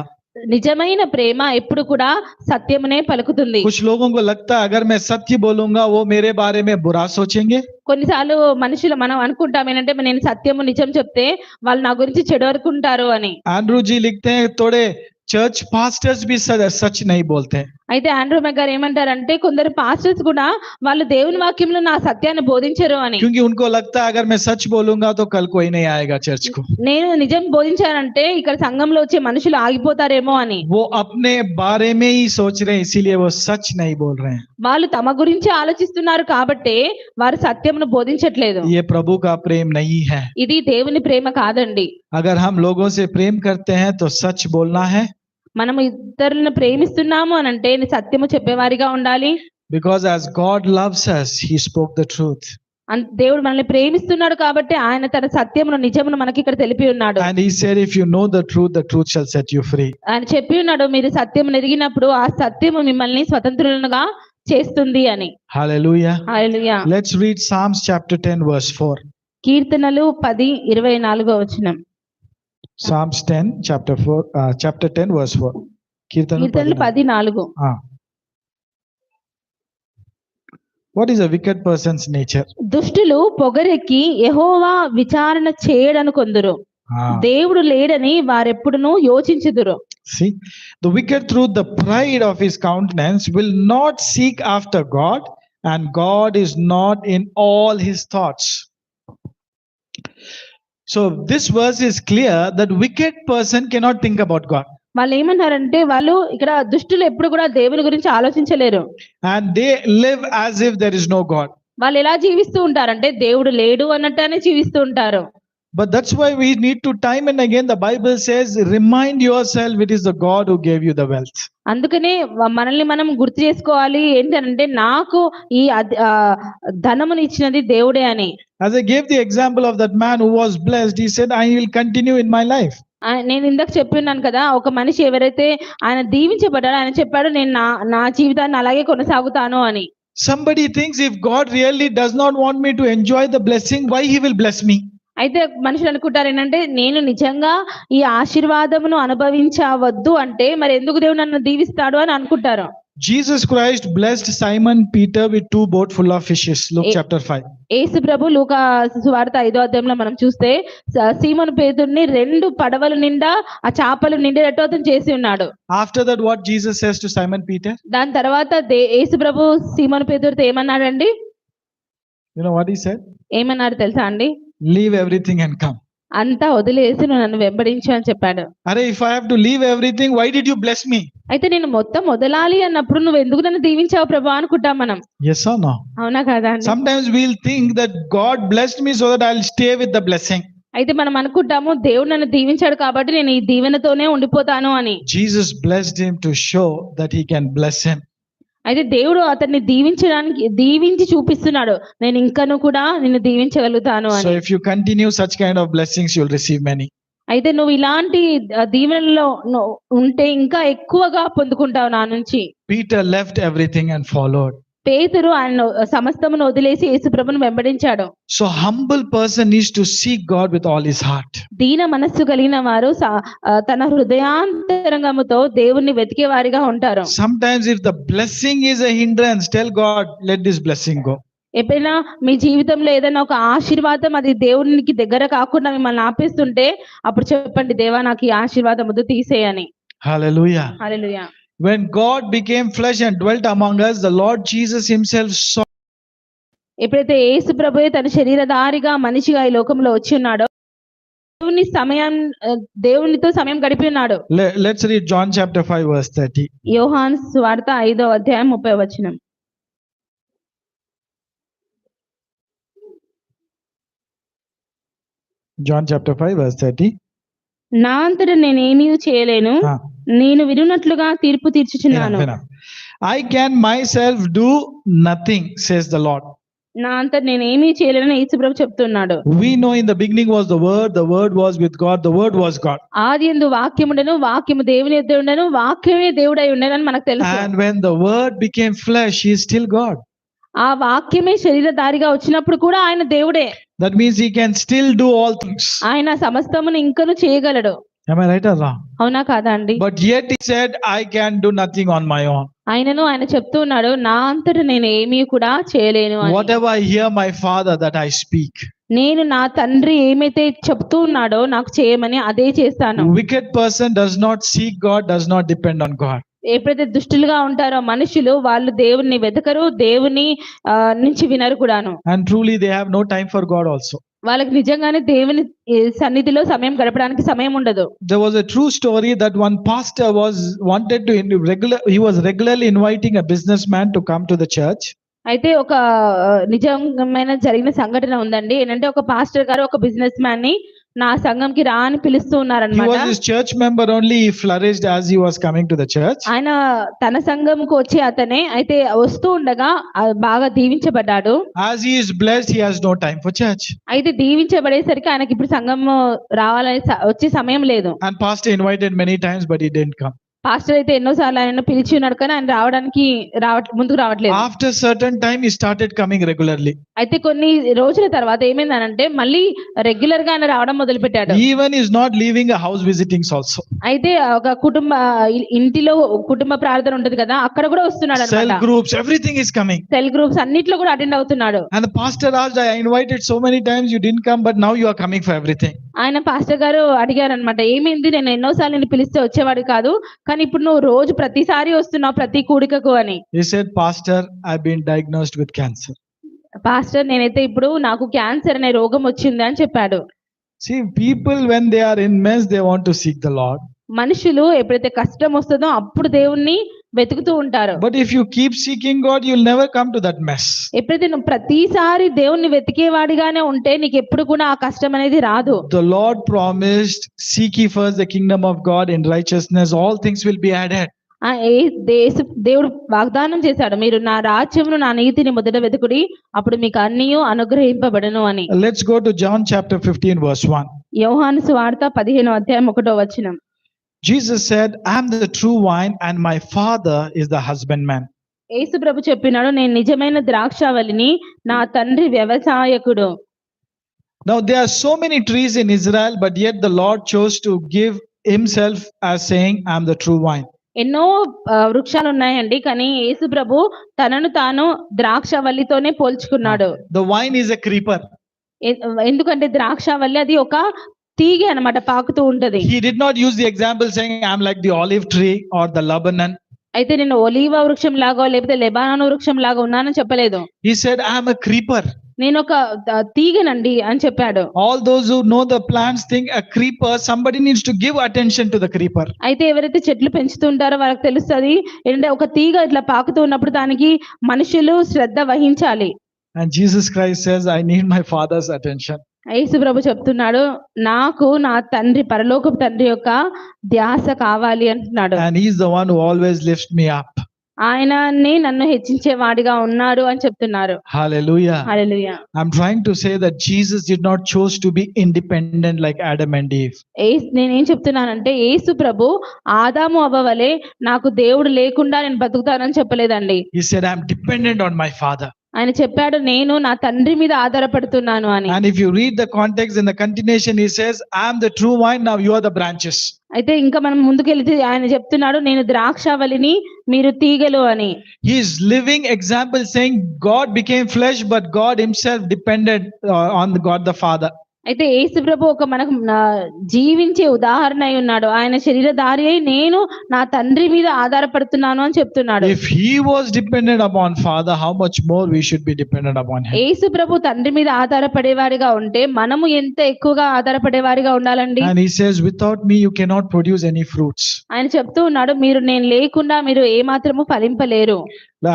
నిజమైన ప్రేమ ఎప్పుడు కూడా సత్యమునే పలుకుతుంది. कुछ लोगों को लगता है अगर मैं सत्य बोलूंगा वो मेरे बारे में बुरा सोचेंगे. కొన్నిసార్లు మనుషులు మనం అనుకుంటాం ఏంటంటే నేను సత్యము నిజం చెప్తే వాళ్ళు నా గురించి చెడు అనుకుంటారు అని. एंड्रू जी लिखते हैं थोड़े चर्च पास्टर्स भी सच नहीं बोलते. అయితే ఆండ్రూ మెక్ గారు ఏమంటారంటే కొందరు పాస్టర్స్ కూడా వాళ్ళు దేవుని వాక్యంలో నా సత్యాన్ని బోధించరు అని. क्योंकि उनको लगता है अगर मैं सच बोलूंगा तो कल कोई नहीं आएगा चर्च को. నేను నిజం బోధించానంటే ఇక్కడ సంఘంలో వచ్చే మనుషులు ఆగిపోతారేమో అని. वो अपने बारे में ही सोच रहे हैं, इसीलिए वो सच नहीं बोल रहे हैं. వాళ్ళు తమ గురించి ఆలోచిస్తున్నారు కాబట్టి వారు సత్యమును బోధించట్లేదు. ये प्रभु का प्रेम नहीं है. ఇది దేవుని ప్రేమ కాదండి. अगर हम लोगों से प्रेम करते हैं तो सच बोलना है. మనం ఇతరులను ప్రేమిస్తున్నాము అని అంటే సత్యము చెప్పేవారిగా ఉండాలి. Because as God loves us, He spoke the truth. దేవుడు మనల్ని ప్రేమిస్తున్నాడు కాబట్టి ఆయన తన సత్యమును నిజమును మనకి ఇక్కడ తెలిపి ఉన్నాడు. And He said, if you know the truth shall set you free. ఆయన చెప్పి ఉన్నాడు మీరు సత్యమును ఎరిగినప్పుడు ఆ సత్యము మిమ్మల్ని స్వతంత్రులుగా చేస్తుంది అని. Hallelujah. Hallelujah. Let's read Psalms chapter 10 verse 4. కీర్తనలు 10:24 Psalms 10 chapter 10 verse 4. కీర్తనలు 10:4. What is a wicked person's nature? దుష్టులు పొగరెక్కి యెహోవా విచారణ చేయడను కొందరు, దేవుడు లేడని వారెప్పుడును యోచించుదురు. See, the wicked through the pride of his countenance will not seek after God, and God is not in all his thoughts. So this verse is clear that wicked person cannot think about God, వాళ్ళు ఏమన్నారంటే వాళ్ళు ఇక్కడ దుష్టులు ఎప్పుడు కూడా దేవుని గురించి ఆలోచించలేరు. and they live as if there is no God. వాళ్ళు ఎలా జీవిస్తూ ఉంటారంటే దేవుడు లేడు అన్నట్టుగానే జీవిస్తూ ఉంటారు. But that's why we need to time and again, the Bible says, remind yourself it is the God who gave you the wealth. అందుకనే మనల్ని మనం గుర్తు చేసుకోవాలి ఏంటంటే నాకు ఈ ధనమును ఇచ్చినది దేవుడే అని. As I gave the example of that man who was blessed, he said, I will continue in my life. నేను ఇందాక చెప్పిన్నాను కదా, ఒక మనిషి ఎవరైతే ఆయన దీవించబడ్డాడో ఆయన చెప్పాడు నేను నా జీవితాన్ని అలాగే కొనసాగుతాను అని. Somebody thinks if God really does not want me to enjoy the blessing, why he will bless me? అయితే మనుషులు అనుకుంటారు ఏంటంటే నేను నిజంగా ఈ ఆశీర్వాదమును అనుభవించవద్దు అంటే మరి ఎందుకు దేవుడు నన్ను దీవిస్తాడు అని అనుకుంటారు. Jesus Christ blessed Simon Peter with 2 boats full of fishes. Luke chapter 5. యేసు ప్రభు లూకా సువార్త 5వ అధ్యాయంలో మనం చూస్తే సీమోను పేతురుని 2 పడవల నిండా ఆ చేపలు నిండేటట్టు అతను చేసి ఉన్నాడు. After that, what Jesus says to Simon Peter? దాని తర్వాత యేసు ప్రభు సీమోను పేతురుతో ఏమన్నాడండి? You know what he said? ఏమన్నారు తెలుసా అండి? Leave everything and come. అంతా వదిలేసి నువ్వు నన్ను వెంబడించు అని చెప్పాడు. Arey, if I have to leave everything, why did you bless me? అయితే నేను మొత్తం వదలాలి అన్నప్పుడు నువ్వు ఎందుకు నన్ను దీవించావు ప్రభు అనుకుంటాం మనం. Yes or no? అవునా కదా అండి? Sometimes we'll think that God blessed me so that I'll stay with the blessing. అయితే మనం అనుకుంటాము దేవుడు నన్ను దీవించాడు కాబట్టి నేను ఈ దీవెనతోనే ఉండిపోతాను అని. Jesus blessed him to show that he can bless him. అయితే దేవుడు అతన్ని దీవించి చూపిస్తున్నాడు నేను ఇంకను కూడా నిన్ను దీవించగలుగుతాను అని. So if you continue such kind of blessings, you'll receive many. అయితే నువ్వు ఇలాంటి దీవెనలో ఉంటే ఇంకా ఎక్కువగా పొందుకుంటావు నా నుంచి. Peter left everything and followed. పేతురు ఆయన సమస్తమును వదిలేసి యేసుప్రభును వెంబడించాడు. So humble person needs to seek God with all his heart. దీన మనస్సు కలిగిన వారు తన హృదయాంతరంగముతో దేవుణ్ణి వెతికే వారిగా ఉంటారు. Sometimes if the blessing is a hindrance, tell God, let this blessing go. ఎప్పుడైనా మీ జీవితంలో ఏదైనా ఒక ఆశీర్వాదం అది దేవునికి దగ్గర కాకుండా మిమ్మల్ని ఆపేస్తుంటే అప్పుడు చెప్పండి దేవా నాకు ఈ ఆశీర్వాదం వద్దు తీసేయని. Hallelujah. Hallelujah. When God became flesh and dwelt among us, the Lord Jesus himself saw. ఎప్పుడైతే యేసు ప్రభువే తన శరీరధారిగా మనిషిగా ఈ లోకంలో వచ్చి ఉన్నాడో దేవునితో సమయం గడిపి ఉన్నాడు. Let's read John chapter 5 verse 30. యోహాను సువార్త 5వ అధ్యాయం 30వ వచనం. John chapter 5 verse 30. నా అంతట నేనేమీ చేయలేను, నేను వినున్నట్లుగా తీర్పు తీర్చుచున్నాను. I can myself do nothing, says the Lord. నా అంతట నేనేమీ చేయలేనని యేసుప్రభు చెప్తున్నాడు. We know in the beginning was the word was with God, the word was God. ఆదియందు వాక్యముండెను, వాక్యము దేవుని యొద్ద ఉండెను, వాక్యమే దేవుడై ఉండెనని మనకు తెలుసు. And when the word became flesh, he is still God. ఆ వాక్యమే శరీరధారిగా వచ్చినప్పుడు కూడా ఆయన దేవుడే. That means he can still do all things. ఆయన సమస్తమును ఇంకను చేయగలడు. Am I right or wrong? అవునా కాదా అండి? But yet he said, I can do nothing on my own. ఆయన చెప్తూ ఉన్నాడు నా అంతట నేను ఏమీ కూడా చేయలేను అని. Whatever I hear my father, that I speak. నేను నా తండ్రి ఏమైతే చెప్తూ ఉన్నాడో నాకు చేయమని అదే చేస్తాను. Wicked person does not seek God, does not depend on God. ఎప్పుడైతే దుష్టులుగా ఉంటారో మనుషులు వాళ్ళు దేవుణ్ణి వెతకరు, దేవుని నుంచి వినరు కూడాను. And truly they have no time for God also. వాళ్ళకి నిజంగానే దేవుని సన్నిధిలో సమయం గడపడానికి సమయం ఉండదు. There was a true story that one pastor he was regularly inviting a businessman to come to the church. అయితే ఒక నిజమైన జరిగిన సంఘటన ఉందండి. ఏంటంటే ఒక పాస్టర్ గారు ఒక బిజినెస్ మ్యాన్ ని నా సంఘంకి రా అని పిలుస్తూ ఉన్నారన్నమాట. He was his church member only, he flourished as he was coming to the church. ఆయన తన సంఘంకు వచ్చే అతనే, అయితే వస్తూ ఉండగా బాగా దీవించబడ్డాడు. As he is blessed, he has no time for church. అయితే దీవించబడేసరికి ఆయనకి ఇప్పుడు సంఘం రావాలని వచ్చే సమయం లేదు. And pastor invited many times, but he didn't come. Pastor అయితే ఎన్నోసార్లు ఆయన పిలిచి ఉన్నాడు కానీ ఆయన రావడానికి ముందుకు రావట్లేదు. After certain time he started coming regularly. అయితే కొన్ని రోజుల తర్వాత ఏమైందనంటే మళ్ళీ రెగ్యులర్ గా ఆయన రావడం మొదలు పెట్టాడు. Even is not leaving a house visitings also. అయితే ఒక ఇంటిలో కుటుంబ ప్రార్థన ఉంటది కదా, అక్కడ కూడా వస్తున్నాడు అన్నమాట. Cell groups, everything is coming. Cell groups అన్నిట్లో కూడా అటెండ్ అవుతున్నాడు. And the pastor asked, I invited so many times, you didn't come, but now you are coming for everything. ఆయన పాస్టర్ గారు అడిగారనమాట, ఏమైంది, నేను ఎన్నోసార్లు నిన్ను పిలిస్తే వచ్చేవాడు కాదు, కానీ ఇప్పుడు నువ్వు రోజు ప్రతిసారి వస్తున్నావు ప్రతి కూడికకు అని. He said, Pastor, I've been diagnosed with cancer. Pastor, నేనైతే ఇప్పుడు నాకు క్యాన్సర్ అనే రోగం వచ్చింది అని చెప్పాడు. See, people, when they are in mess, they want to seek the Lord. మనుషులు ఎప్పుడైతే కష్టం వస్తుందో అప్పుడు దేవుణ్ణి వెతుకుతూ ఉంటారు. But if you keep seeking God, you'll never come to that mess. ఎప్పుడైతే నువ్వు ప్రతిసారి దేవుణ్ణి వెతికేవాడిగానే ఉంటే నీకు ఎప్పుడు కూడా ఆ కష్టం అనేది రాదు. The Lord promised, seek ye first the kingdom of God in righteousness, all things will be added. దేవుడు వాగ్దానం చేశాడు, మీరు నా రాజ్యమును నా నీతిని మొదట వెతుకుడి, అప్పుడు మీకు అన్నియు అనుగ్రహింపబడును అని. Let's go to John chapter 15 verse 1. యోహాను సువార్త 15:1. Jesus said, I am the true wine and my Father is the husbandman. యేసు ప్రభు చెప్పినాడు, నేను నిజమైన ద్రాక్షావళిని, నా తండ్రి వ్యవసాయకుడు. Now there are so many trees in Israel, but yet the Lord chose to give himself as saying, I am the true wine. ఎన్నో వృక్షాలు ఉన్నాయండి, కానీ యేసు ప్రభు తనను తాను ద్రాక్షవల్లితోనే పోల్చుకున్నాడు. The vine is a creeper. ఎందుకంటే ద్రాక్షవల్లి అది ఒక తీగ అన్నమాట, పాకుతూ ఉంటది. He did not use the example saying, I am like the olive tree or the Lebanon. అయితే నేను ఒలీవ వృక్షం లాగా లేకపోతే లెబానోను వృక్షం లాగా ఉన్నానని చెప్పలేదు. He said, I am a creeper. నేను ఒక తీగనండి అని చెప్పాడు. All those who know the plants think a creeper, somebody needs to give attention to the creeper. అయితే ఎవరైతే చెట్లు పెంచుతుంటారో వాళ్ళకి తెలుస్తుంది ఏంటంటే ఒక తీగ ఇట్లా పాకుతూ ఉన్నప్పుడు దానికి మనుషులు శ్రద్ధ వహించాలి. And Jesus Christ says, I need my Father's attention. యేసు ప్రభు చెప్తున్నాడు, నాకు నా తండ్రి, పరలోకపు తండ్రి యొక్క ధ్యాస కావాలి అంటున్నాడు. And he's the one who always lifts me up. ఆయననే నన్ను హెచ్చించేవాడిగా ఉన్నాడు అని చెప్తున్నారు. Hallelujah. Hallelujah. I'm trying to say that Jesus did not choose to be independent like Adam and Eve. నేనేం చెప్తున్నానంటే యేసు ప్రభు ఆదాము అవ్వ వలె నాకు దేవుడు లేకుండా నేను బతుకుతానని చెప్పలేదండి. He said, I'm dependent on my Father. ఆయన చెప్పాడు, నేను నా తండ్రి మీద ఆధారపడుతున్నాను అని. And if you read the context in the continuation, he says, I am the true vine, now you are the branches. అయితే ఇంకా మనం ముందుకెళ్తే ఆయన చెప్తున్నాడు, నేను ద్రాక్షావళిని, మీరు తీగలు అని. He is living example saying God became flesh, but God himself depended on God the Father. అయితే యేసు ప్రభు ఒక మనకు జీవించే ఉదాహరణ అయి ఉన్నాడు. ఆయన శరీరధారి అయి నేను నా తండ్రి మీద ఆధారపడుతున్నాను అని చెప్తున్నాడు. If he was dependent upon Father, how much more we should be dependent upon him. యేసు ప్రభు తండ్రి మీద ఆధారపడేవాడిగా ఉంటే మనము ఎంత ఎక్కువగా ఆధారపడేవారిగా ఉండాలండి. And he says, without me you cannot produce any fruits. ఆయన చెప్తూ ఉన్నాడు, మీరు నేను లేకుండా మీరు ఏ మాత్రము ఫలింపలేరు.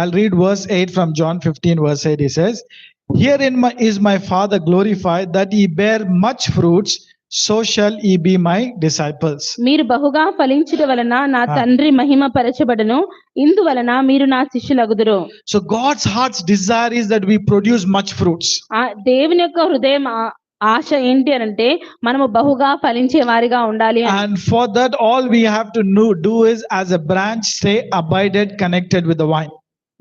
I'll read verse 8 from John 15 verse 8. He says, Herein is my Father glorified, that ye bear much fruits, so shall ye be my disciples. మీరు బహుగా ఫలించుట వలన నా తండ్రి మహిమ పరచబడును, ఇందువలన మీరు నా శిష్యులగుదురు. So God's heart's desire is that we produce much fruits. దేవుని యొక్క హృదయం ఆశ ఏంటి అనంటే మనము బహుగా ఫలించే వారిగా ఉండాలి. And for that all we have to do is, as a branch, stay abided, connected with the vine.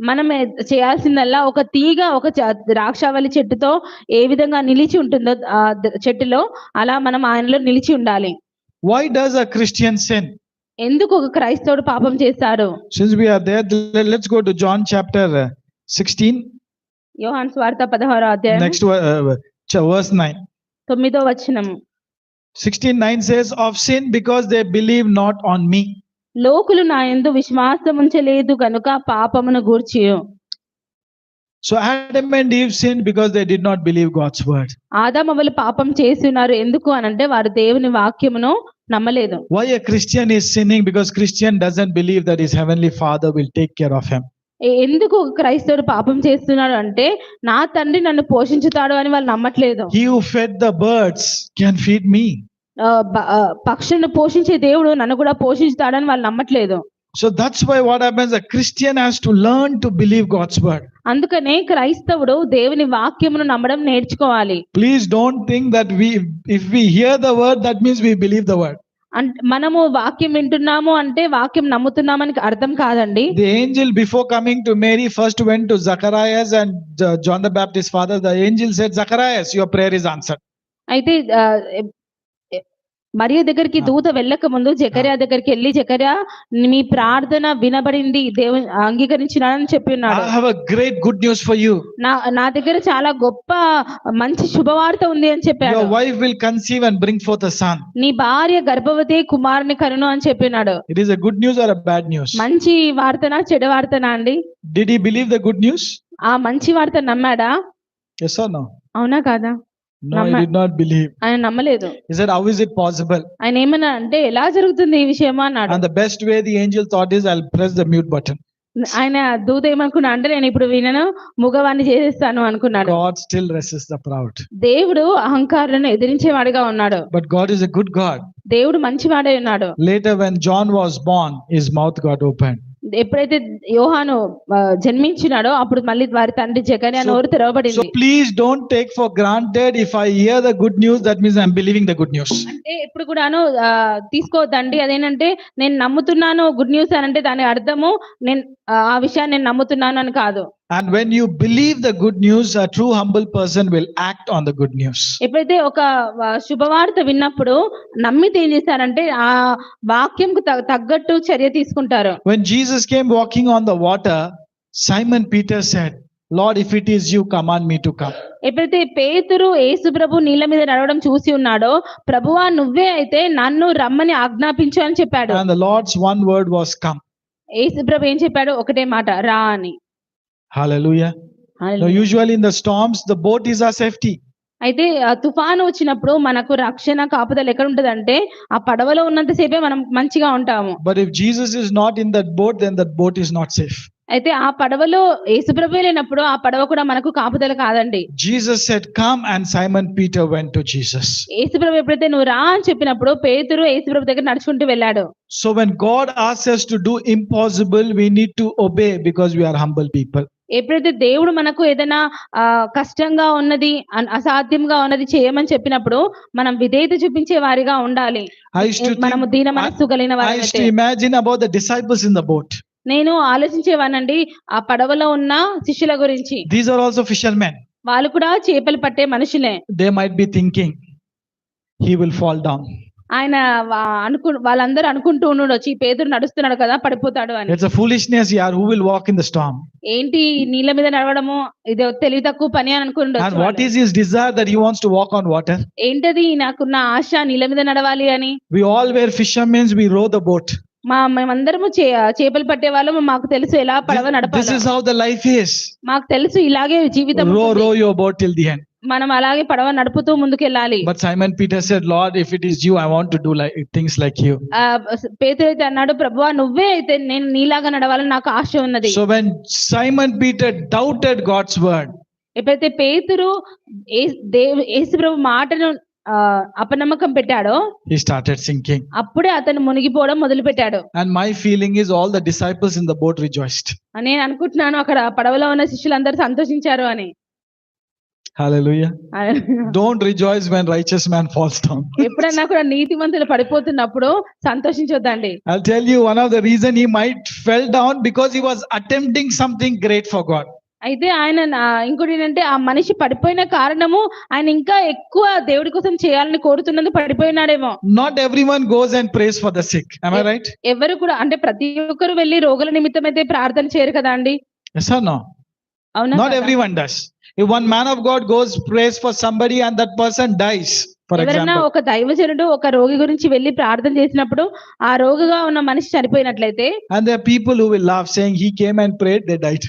మనం చేయాల్సిందల్లా ఒక తీగ ఒక ద్రాక్షావళి చెట్టుతో ఏ విధంగా నిలిచి ఉంటుందో చెట్టులో, అలా మనం ఆయనలో నిలిచి ఉండాలి. Why does a Christian sin? ఎందుకు ఒక క్రైస్తవుడు పాపం చేస్తాడు? Since we are there, let's go to John chapter 16. యోహాను సువార్త 16వ అధ్యాయం Next verse 9. 9వ వచనం. 16:9 says, of sin because they believe not on me. లోకులు నా యందు విశ్వాసముంచలేదు కనుక పాపమును గూర్చియు. So Adam and Eve sinned because they did not believe God's word. ఆదామవ్వలు పాపం చేసి ఉన్నారు, ఎందుకు అనంటే వారు దేవుని వాక్యమును నమ్మలేదు. Why a Christian is sinning? Because Christian doesn't believe that his heavenly Father will take care of him. ఎందుకు క్రైస్తవుడు పాపం చేస్తున్నాడు అంటే నా తండ్రి నన్ను పోషించుతాడు అని వాళ్ళు నమ్మట్లేదు. He who fed the birds can feed me. పక్షులను పోషించే దేవుడు నన్ను కూడా పోషించుతాడని వాళ్ళు నమ్మట్లేదు. So that's why what happens, a Christian has to learn to believe God's word. అందుకనే క్రైస్తవుడు దేవుని వాక్యమును నమ్మడం నేర్చుకోవాలి. Please don't think that if we hear the word, that means we believe the word. మనము వాక్యం వింటున్నాము అంటే వాక్యం నమ్ముతున్నామని అర్థం కాదండి. The angel before coming to Mary first went to Zacharias and John the Baptist's father. The angel said, Zacharias, your prayer is answered. అయితే మరియ దగ్గరికి దూత వెళ్ళక ముందు జకర్యా దగ్గరికి వెళ్ళి, జకర్యా మీ ప్రార్థన వినబడింది, దేవుని అంగీకరించినాడని చెప్పి ఉన్నాడు. I have a great good news for you. నా దగ్గర చాలా గొప్ప మంచి శుభవార్త ఉంది అని చెప్పాడు. Your wife will conceive and bring forth a son. నీ భార్య గర్భవతి కుమారుని కనును అని చెప్పినాడు. It is a good news or a bad news? మంచి వార్తనా చెడు వార్తనా అండి? Did he believe the good news? ఆ మంచి వార్త నమ్మాడా? Yes or no? అవునా కాదా? No, he did not believe. ఆయన నమ్మలేదు. He said, how is it possible? ఆయన ఏమన్నా అంటే ఎలా జరుగుతుంది ఈ విషయం అన్నాడు. And the best way the angel thought is, I'll press the mute button. ఆయన దూత ఏమనుకున్నా అంటే, నేను ఇప్పుడు వినను, మగవాణ్ణి చేసేస్తాను అనుకున్నాడు. God still resists the proud. దేవుడు అహంకారులను ఎదిరించేవాడిగా ఉన్నాడు. But God is a good God. దేవుడు మంచివాడై ఉన్నాడు. Later when John was born, his mouth got opened. ఎప్పుడైతే యోహాను జన్మించినాడో అప్పుడు మళ్ళీ వారి తండ్రి జకర్యా నోరు తెరవబడింది. So please don't take for granted if I hear the good news, that means I'm believing the good news. అంటే ఎప్పుడు కూడాను తీసుకోవద్దండి, అదేంటంటే నేను నమ్ముతున్నాను గుడ్ న్యూస్ అని అంటే దాని అర్థము నేను ఆ విషయాన్ని నేను నమ్ముతున్నాను అని కాదు. And when you believe the good news, a true humble person will act on the good news. ఎప్పుడైతే ఒక శుభవార్త విన్నప్పుడు నమ్మితే ఏం చేస్తారంటే ఆ వాక్యంకు తగ్గట్టు చర్య తీసుకుంటారు. When Jesus came walking on the water, Simon Peter said, Lord, if it is you, command me to come. ఎప్పుడైతే పేతురు యేసు ప్రభు నీళ్ళ మీద నడవడం చూసి ఉన్నాడో, ప్రభువా నువ్వే అయితే నన్ను రమ్మని ఆజ్ఞాపించు అని చెప్పాడు. And the Lord's one word was come. యేసు ప్రభు ఏం చెప్పాడు? ఒకటే మాట, రా అని. Hallelujah. Now, usually in the storms, the boat is our safety. అయితే తుఫాను వచ్చినప్పుడు మనకు రక్షణ కాపుదల ఎక్కడ ఉంటదంటే ఆ పడవలో ఉన్నంతసేపే మనం మంచిగా ఉంటాము. But if Jesus is not in that boat, then that boat is not safe. అయితే ఆ పడవలో యేసుప్రభువే లేనప్పుడు ఆ పడవ కూడా మనకు కాపుదల కాదండి. Jesus said, come, and Simon Peter went to Jesus. యేసుప్రభు ఎప్పుడైతే నువ్వు రా అని చెప్పినప్పుడు పేతురు యేసుప్రభు దగ్గర నడుచుకుంటూ వెళ్ళాడు. So when God asks us to do impossible, we need to obey because we are humble people. ఎప్పుడైతే దేవుడు మనకు ఏదైనా కష్టంగా ఉన్నది, అసాధ్యంగా ఉన్నది చేయమని చెప్పినప్పుడు మనం విధేయత చూపించే వారిగా ఉండాలి. మనము దీన మనస్సు కలిగిన వారైతే. I used to imagine about the disciples in the boat. నేను ఆలోచించేవానండి ఆ పడవలో ఉన్న శిష్యుల గురించి. These are also fishermen. వాళ్ళు కూడా చేపలు పట్టే మనుషులే. They might be thinking, he will fall down. ఆయన వాళ్ళందరూ అనుకుంటూ ఉండొచ్చు, ఈ పేతురు నడుస్తున్నాడు కదా పడిపోతాడు అని. It's a foolishness here. Who will walk in the storm? ఏంటి నీళ్ళ మీద నడవడము, ఇది తెలివి తక్కువ పని అని అనుకుంటూ. And what is his desire that he wants to walk on water? ఏంటది నాకున్న ఆశ నీళ్ళ మీద నడవాలి అని. We all were fishermen. We row the boat. మేమందరము చేపలు పట్టే వాళ్ళము, మాకు తెలుసు ఎలా పడవ నడపాలి. This is how the life is. మాకు తెలుసు ఇలాగే జీవితం. Row your boat till the end. మనం అలాగే పడవ నడుపుతూ ముందుకెళ్ళాలి. But Simon Peter said, Lord, if it is you, I want to do like things like you. పేతురు అయితే అన్నాడు, ప్రభువా నువ్వే అయితే నేను నీలాగా నడవాలని నాకు ఆశ ఉన్నది. So when Simon Peter doubted God's word, ఎప్పుడైతే పేతురు యేసు ప్రభు మాటను అపనమ్మకం పెట్టాడో, he started sinking. అప్పుడే అతను మునిగిపోవడం మొదలు పెట్టాడు. And my feeling is all the disciples in the boat rejoiced. నేను అనుకుంటున్నాను అక్కడ పడవలో ఉన్న శిష్యులందరూ సంతోషించారు అని. Hallelujah. Don't rejoice when righteous man falls down. ఎప్పుడన్నా కూడా నీతిమంతులు పడిపోతున్నప్పుడు సంతోషించొద్దండి. I'll tell you one of the reason he might fell down because he was attempting something great for God. అయితే ఆయన ఇంకోటి ఏంటంటే ఆ మనిషి పడిపోయిన కారణము ఆయన ఇంకా ఎక్కువ దేవుడి కోసం చేయాలని కోరుతున్నందుకు పడిపోయినాడేమో. Not everyone goes and prays for the sick. Am I right? ఎవరు కూడా అంటే ప్రతి ఒక్కరు వెళ్ళి రోగుల నిమిత్తం అయితే ప్రార్థన చేయరు కదా అండి. Yes or no? అవునా? Not everyone does. If one man of God goes prays for somebody and that person dies, for ఎవరైనా example, ఒక దైవజనుడు ఒక రోగి గురించి వెళ్ళి ప్రార్థన చేసినప్పుడు ఆ రోగిగా ఉన్న మనిషి చనిపోయినట్లయితే, and there are people who will laugh saying he came and prayed, they died.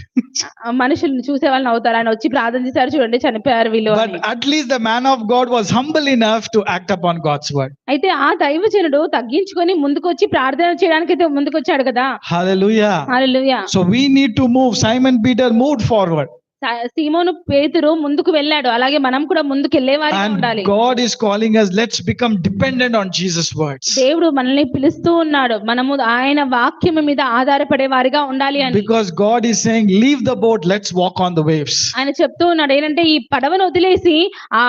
మనుషులు చూసే వాళ్ళని అవుతారు, ఆయన వచ్చి ప్రార్థన చేశారు చూడండి చనిపోయారు వీళ్ళు. But at least the man of God was humble enough to act upon God's word. అయితే ఆ దైవజనుడు తగ్గించుకొని ముందుకు వచ్చి ప్రార్థన చేయడానికి అయితే ముందుకు వచ్చాడు కదా. Hallelujah. Hallelujah. So we need to move. Simon Peter moved forward. సీమోను పేతురు ముందుకు వెళ్ళాడు, అలాగే మనం కూడా ముందుకు వెళ్ళేవారిగా ఉండాలి. And God is calling us, let's become dependent on Jesus' words. దేవుడు మనల్ని పిలుస్తూ ఉన్నాడు, మనము ఆయన వాక్యం మీద ఆధారపడే వారిగా ఉండాలి అని. Because God is saying, leave the boat, let's walk on the waves. ఆయన చెప్తూ ఉన్నాడు ఏంటంటే ఈ పడవను వదిలేసి ఆ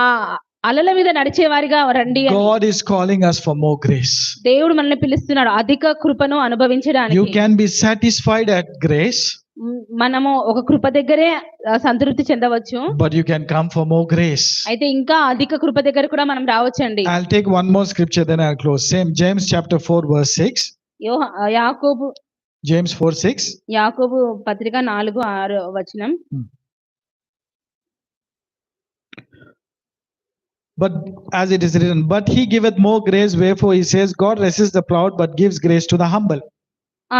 అలల మీద నడిచే వారిగా రండి. God is calling us for more grace. దేవుడు మనల్ని పిలుస్తున్నాడు అధిక కృపను అనుభవించడానికి. You can be satisfied at grace. మనము ఒక కృప దగ్గరే సంతృప్తి చెందవచ్చు. but you can come for more grace. అయితే ఇంకా అధిక కృప దగ్గర కూడా మనం రావచ్చండి. I'll take one more scripture, then I'll close. Same James chapter 4 verse 6. యాకోబు James 4:6. యాకోబు పత్రిక 4:6 వచనం. But as it is written, but he giveth more grace, wherefore he says, God resists the proud, but gives grace to the humble.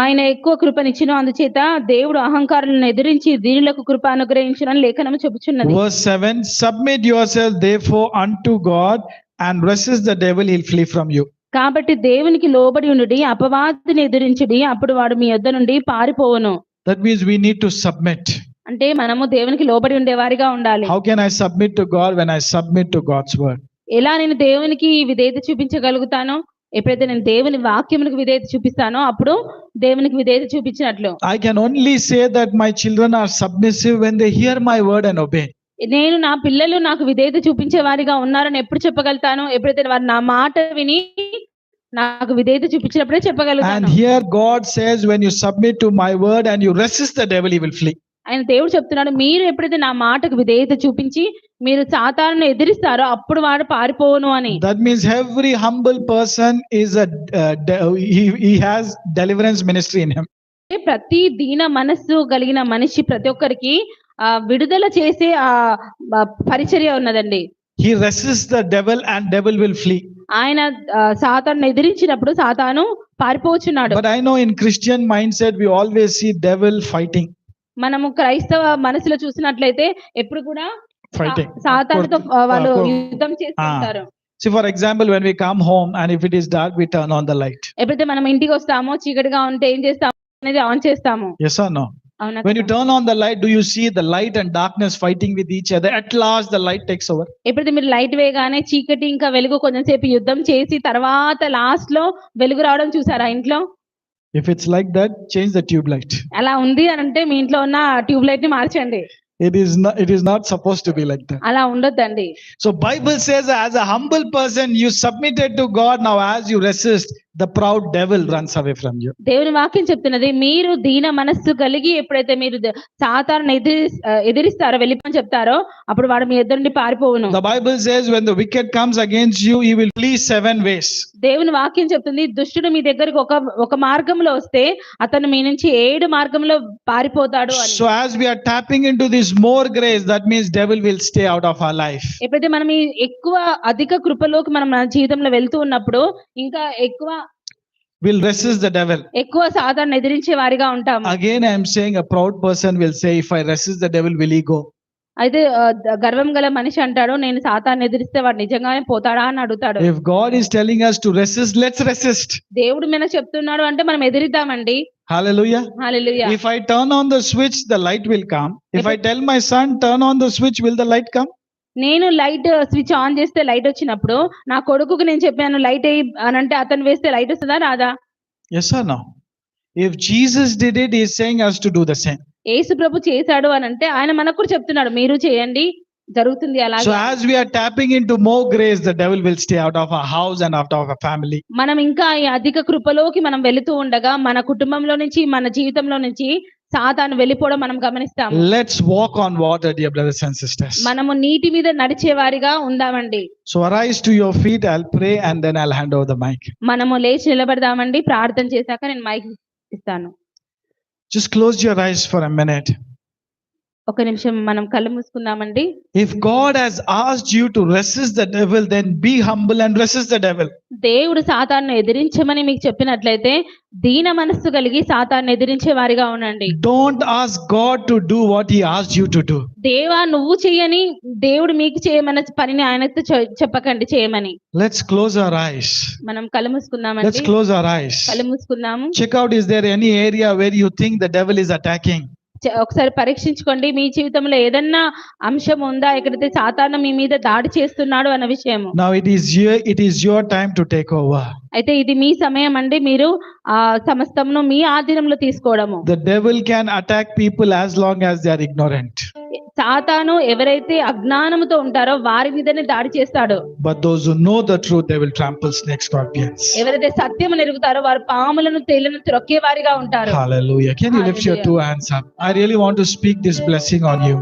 ఆయన ఎక్కువ కృపనిచ్చును, అందుచేత దేవుడు అహంకారులను ఎదిరించి దీనులకు కృప అనుగ్రహించునని లేఖనము చెప్పుచున్నది. Verse 7, submit yourself therefore unto God and resist the devil, he'll flee from you. కాబట్టి దేవునికి లోబడి ఉండుడి, అపవాదిని ఎదిరించుడి, అప్పుడు వాడు మీ యొద్ద నుండి పారిపోవును. That means we need to submit. అంటే మనము దేవునికి లోబడి ఉండేవారిగా ఉండాలి. How can I submit to God when I submit to God's word? ఎలా నేను దేవునికి విధేయత చూపించగలుగుతానో, ఎప్పుడైతే నేను దేవుని వాక్యమునికి విధేయత చూపిస్తానో అప్పుడు దేవునికి విధేయత చూపించినట్లు. I can only say that my children are submissive when they hear my word and obey. నేను నా పిల్లలు నాకు విధేయత చూపించే వారిగా ఉన్నారని ఎప్పుడు చెప్పగలుగుతాను? ఎప్పుడైతే వారు నా మాట విని నాకు విధేయత చూపించినప్పుడే చెప్పగలుగుతాను. And here God says, when you submit to my word and you resist the devil, he will flee. ఆయన దేవుడు చెప్తున్నాడు, మీరు ఎప్పుడైతే నా మాటకు విధేయత చూపించి మీరు సాతానును ఎదిరిస్తారో అప్పుడు వాడు పారిపోను అని. That means every humble person is he has deliverance ministry in him. ప్రతి దీన మనస్సు కలిగిన మనిషి ప్రతి ఒక్కరికి విడుదల చేసే పరిచర్య ఉన్నదండి. He resists the devil and devil will flee. ఆయన సాతాను ఎదిరించినప్పుడు సాతాను పారిపోచున్నాడు. But I know in Christian mindset we always see devil fighting. మనము క్రైస్తవ మనసులో చూసినట్లయితే ఎప్పుడు కూడా Fighting. సాతానుతో వాళ్ళు యుద్ధం చేస్తుంటారు. See, for example, when we come home and if it is dark, we turn on the light. ఎప్పుడైతే మనం ఇంటికి వస్తామో చీకటిగా ఉంటే ఏం చేస్తాము అనేది ఆన్ చేస్తాము. Yes or no? అవునా? When you turn on the light, do you see the light and darkness fighting with each other? At last the light takes over. ఎప్పుడైతే మీరు లైట్ వేయగానే చీకటి ఇంకా వెలుగు కొంచెం సేపు యుద్ధం చేసి తర్వాత లాస్ట్ లో వెలుగు రావడం చూసారా ఇంట్లో? If it's like that, change the tube light. అలా ఉంది అని అంటే మీ ఇంట్లో ఉన్న ట్యూబ్ లైట్ ని మార్చండి. It is not supposed to be like that. అలా ఉండొద్దండి. So Bible says, as a humble person, you submitted to God. Now as you resist, the proud devil runs away from you. దేవుని వాక్యం చెప్తున్నది, మీరు దీన మనస్సు కలిగి ఎప్పుడైతే మీరు సాతానును ఎదిరిస్తారో వెళ్ళిపోని చెప్తారో అప్పుడు వాడు మీ ఎదురు నుండి పారిపోవును. The Bible says, when the wicked comes against you, he will flee 7 ways. దేవుని వాక్యం చెప్తుంది, దుష్టుడు మీ దగ్గరికి ఒక మార్గంలో వస్తే అతను మీ నుంచి 7 మార్గంలో పారిపోతాడు అని. So as we are tapping into this more grace, that means devil will stay out of our life. ఎప్పుడైతే మనం ఈ ఎక్కువ అధిక కృపలోకి మనం మన జీవితంలో వెళ్తూ ఉన్నప్పుడు ఇంకా ఎక్కువ will resist the devil. ఎక్కువ సాతానును ఎదిరించే వారిగా ఉంటాము. Again I am saying, a proud person will say, if I resist the devil, will he go? అయితే గర్వం గల మనిషి అంటాడు, నేను సాతానుని ఎదిరిస్తే వాడు నిజంగానే పోతాడా అని అడుగుతాడు. If God is telling us to resist, let's resist. దేవుడు మనకు చెప్తున్నాడు అంటే మనం ఎదిరిద్దామండి. Hallelujah. Hallelujah. If I turn on the switch, the light will come. If I tell my son, turn on the switch, will the light come? నేను light switch on చేస్తే light వచ్చినప్పుడు నా కొడుకుకి నేను చెప్పాను లైట్ వేయి అని అంటే అతను వేస్తే లైట్ వస్తుందా రాదా? Yes or no? If Jesus did it, he is saying us to do the same. యేసు ప్రభు చేశాడు అని అంటే ఆయన మనకు కూడా చెప్తున్నాడు, మీరు చేయండి, జరుగుతుంది అలాగే. So as we are tapping into more grace, the devil will stay out of our house and out of our family. మనం ఇంకా ఈ అధిక కృపలోకి మనం వెళుతూ ఉండగా మన కుటుంబంలో నుంచి మన జీవితంలో నుంచి సాతాను వెళ్ళిపోవడం మనం గమనిస్తాం. Let's walk on water, dear brothers and sisters. మనము నీటి మీద నడిచే వారిగా ఉందామండి. So arise to your feet, I'll pray and then I'll hand over the mic. మనము లేచి నిలబడదామండి, ప్రార్థన చేశాక నేను మైక్ ఇస్తాను. Just close your eyes for a minute. ఒక నిమిషం మనం కళ్ళు మూసుకుందామండి. If God has asked you to resist the devil, then be humble and resist the devil. దేవుడు సాతానును ఎదిరించమని మీకు చెప్పినట్లయితే దీన మనస్సు కలిగి సాతానును ఎదిరించే వారిగా ఉండండి. Don't ask God to do what he asked you to do. దేవా నువ్వు చేయని దేవుడు మీకు చేయమన్న పనిని ఆయనతో చెప్పకండి చేయమని. Let's close our eyes. మనం కళ్ళు మూసుకుందామండి. Let's close our eyes. కళ్ళు మూసుకుందాము. Check out, is there any area where you think the devil is attacking? ఒకసారి పరీక్షించుకోండి, మీ జీవితంలో ఏదన్నా అంశం ఉందా ఎక్కడైతే సాతాను మీ మీద దాడి చేస్తున్నాడు అన్న విషయం. Now it is your time to take over. అయితే ఇది మీ సమయం అండి, మీరు ఆ సమస్తమును మీ ఆధీనంలో తీసుకోవడము. The devil can attack people as long as they are ignorant. సాతాను ఎవరైతే అజ్ఞానముతో ఉంటారో వారి మీదనే దాడి చేస్తాడు. But those who know the truth, they will trample snakes, scorpions. ఎవరైతే సత్యము నెరుగుతారో వారు పాములను తేళ్లను త్రొక్కే వారిగా ఉంటారు. Hallelujah. Can you lift your 2 hands up? I really want to speak this blessing on you.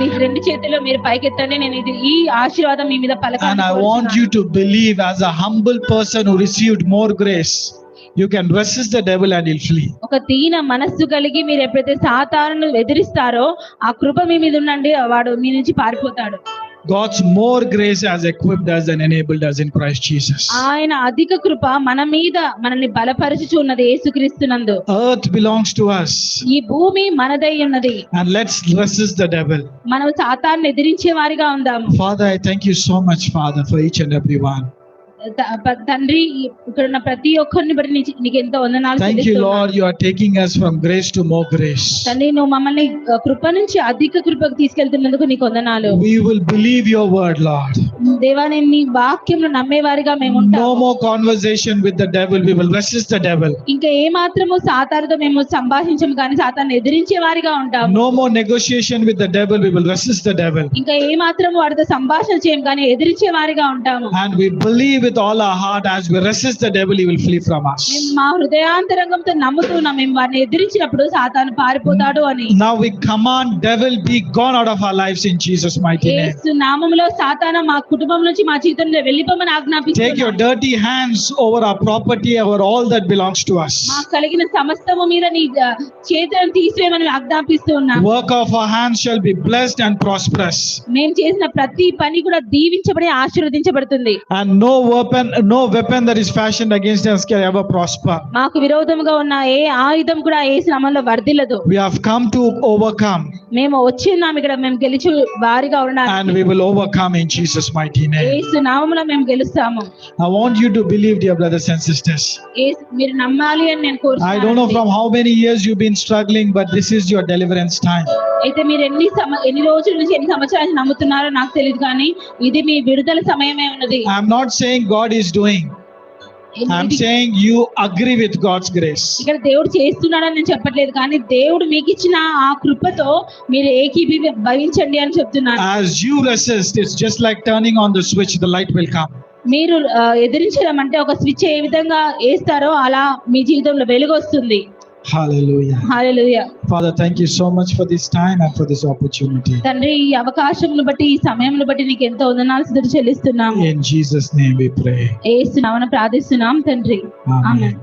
మీ 2 చేతుల్లో మీరు పైకెత్తండి. నేను ఈ ఆశీర్వాదం మీ మీద And పలకాలని I want you to believe, as a humble person who received more grace, you can resist the devil and he'll flee. ఒక దీన మనస్సు కలిగి మీరు ఎప్పుడైతే సాతానును ఎదిరిస్తారో ఆ కృప మీ మీద ఉండండి, వాడు మీ నుంచి పారిపోతాడు. God's more grace has equipped us and enabled us in Christ Jesus. ఆయన అధిక కృప మన మీద మనల్ని బలపరచుచు ఉన్నది యేసుక్రీస్తునందు. Earth belongs to us. ఈ భూమి మనదై ఉన్నది. And let's resist the devil. మనం సాతానుని ఎదిరించే వారిగా ఉందాము. Father, I thank you so much, Father, for each and every one. తండ్రి, ఇక్కడ ఉన్న ప్రతి ఒక్కరిని బట్టి నీకు ఎంతో వందనాలు Thank you, చెల్లిస్తున్నాను. Lord, you are taking us from grace to more grace. తండ్రి, నువ్వు మమ్మల్ని కృప నుంచి అధిక కృపకు తీసుకెళ్తున్నందుకు నీకు వందనాలు. We will believe your word, Lord. దేవా, నేను నీ వాక్యంలో నమ్మేవారిగా మేము ఉంటాము. No more conversation with the devil. We will resist the devil. ఇంకా ఏ మాత్రము సాతానుతో మేము సంభాషించము కానీ సాతాను ఎదిరించే వారిగా ఉంటాము. No more negotiation with the devil. We will resist the devil. ఇంకా ఏ మాత్రము వాడితో సంభాషణ చేయం కానీ ఎదిరించే వారిగా ఉంటాము. And we believe with all our heart, as we resist the devil, he will flee from us. మేము మా హృదయాంతరంగంతో నమ్ముతున్నాం, మేము వారిని ఎదిరించినప్పుడు సాతాను పారిపోతాడు అని. Now we command devil be gone out of our lives in Jesus' mighty name. యేసు నామములో సాతాను మా కుటుంబం నుంచి మా జీవితంలో వెళ్ళిపోమని Take ఆజ్ఞాపిస్తున్నాను. your dirty hands over our property, over all that belongs to us. మాకు కలిగిన సమస్తము మీద నీ చేతులను తీసివేయమని ఆజ్ఞాపిస్తూ ఉన్నాం. Work of our hands shall be blessed and prosperous. మేము చేసిన ప్రతి పని కూడా దీవించబడి ఆశీర్వదించబడుతుంది. And no weapon that is fashioned against us can ever prosper. మాకు విరోధముగా ఉన్న ఏ ఆయుధం కూడా యేసు నామములో వర్ధిల్లదు. We have come to overcome, మేము వచ్చినాం ఇక్కడ, మేము గెలిచి వారిగా ఉన్నాము. and we will overcome in Jesus' mighty name. యేసు నామములో మేము గెలుస్తాము. I want you to believe, dear brothers and sisters. మీరు నమ్మాలి అని నేను I don't know కోరుతున్నాను. from how many years you've been struggling, but this is your deliverance time. అయితే మీరు ఎన్ని రోజుల నుంచి ఎన్ని సంవత్సరాల నుంచి నమ్ముతున్నారో నాకు తెలియదు కానీ ఇది మీ విడుదల సమయమే ఉన్నది. I'm not saying God is doing. I'm saying you agree with God's grace. ఇక్కడ దేవుడు చేస్తున్నాడని నేను చెప్పట్లేదు కానీ దేవుడు మీకు ఇచ్చిన ఆ కృపతో మీరు భవించండి అని చెప్తున్నాను. As you resist, it's just like turning on the switch, the light will come. మీరు ఎదిరించడం అంటే ఒక స్విచ్ ఏ విధంగా వేస్తారో అలా మీ జీవితంలో వెలుగు వస్తుంది. Hallelujah. Hallelujah. Father, thank you so much for this time and for this opportunity. తండ్రి, ఈ అవకాశమును బట్టి ఈ సమయమును బట్టి నీకు ఎంతో వందనాలు స్తుతులు చెల్లిస్తున్నాము. In Jesus' name we pray. యేసు నామమున ప్రార్థిస్తున్నాం తండ్రి. Amen. ఆమేన్.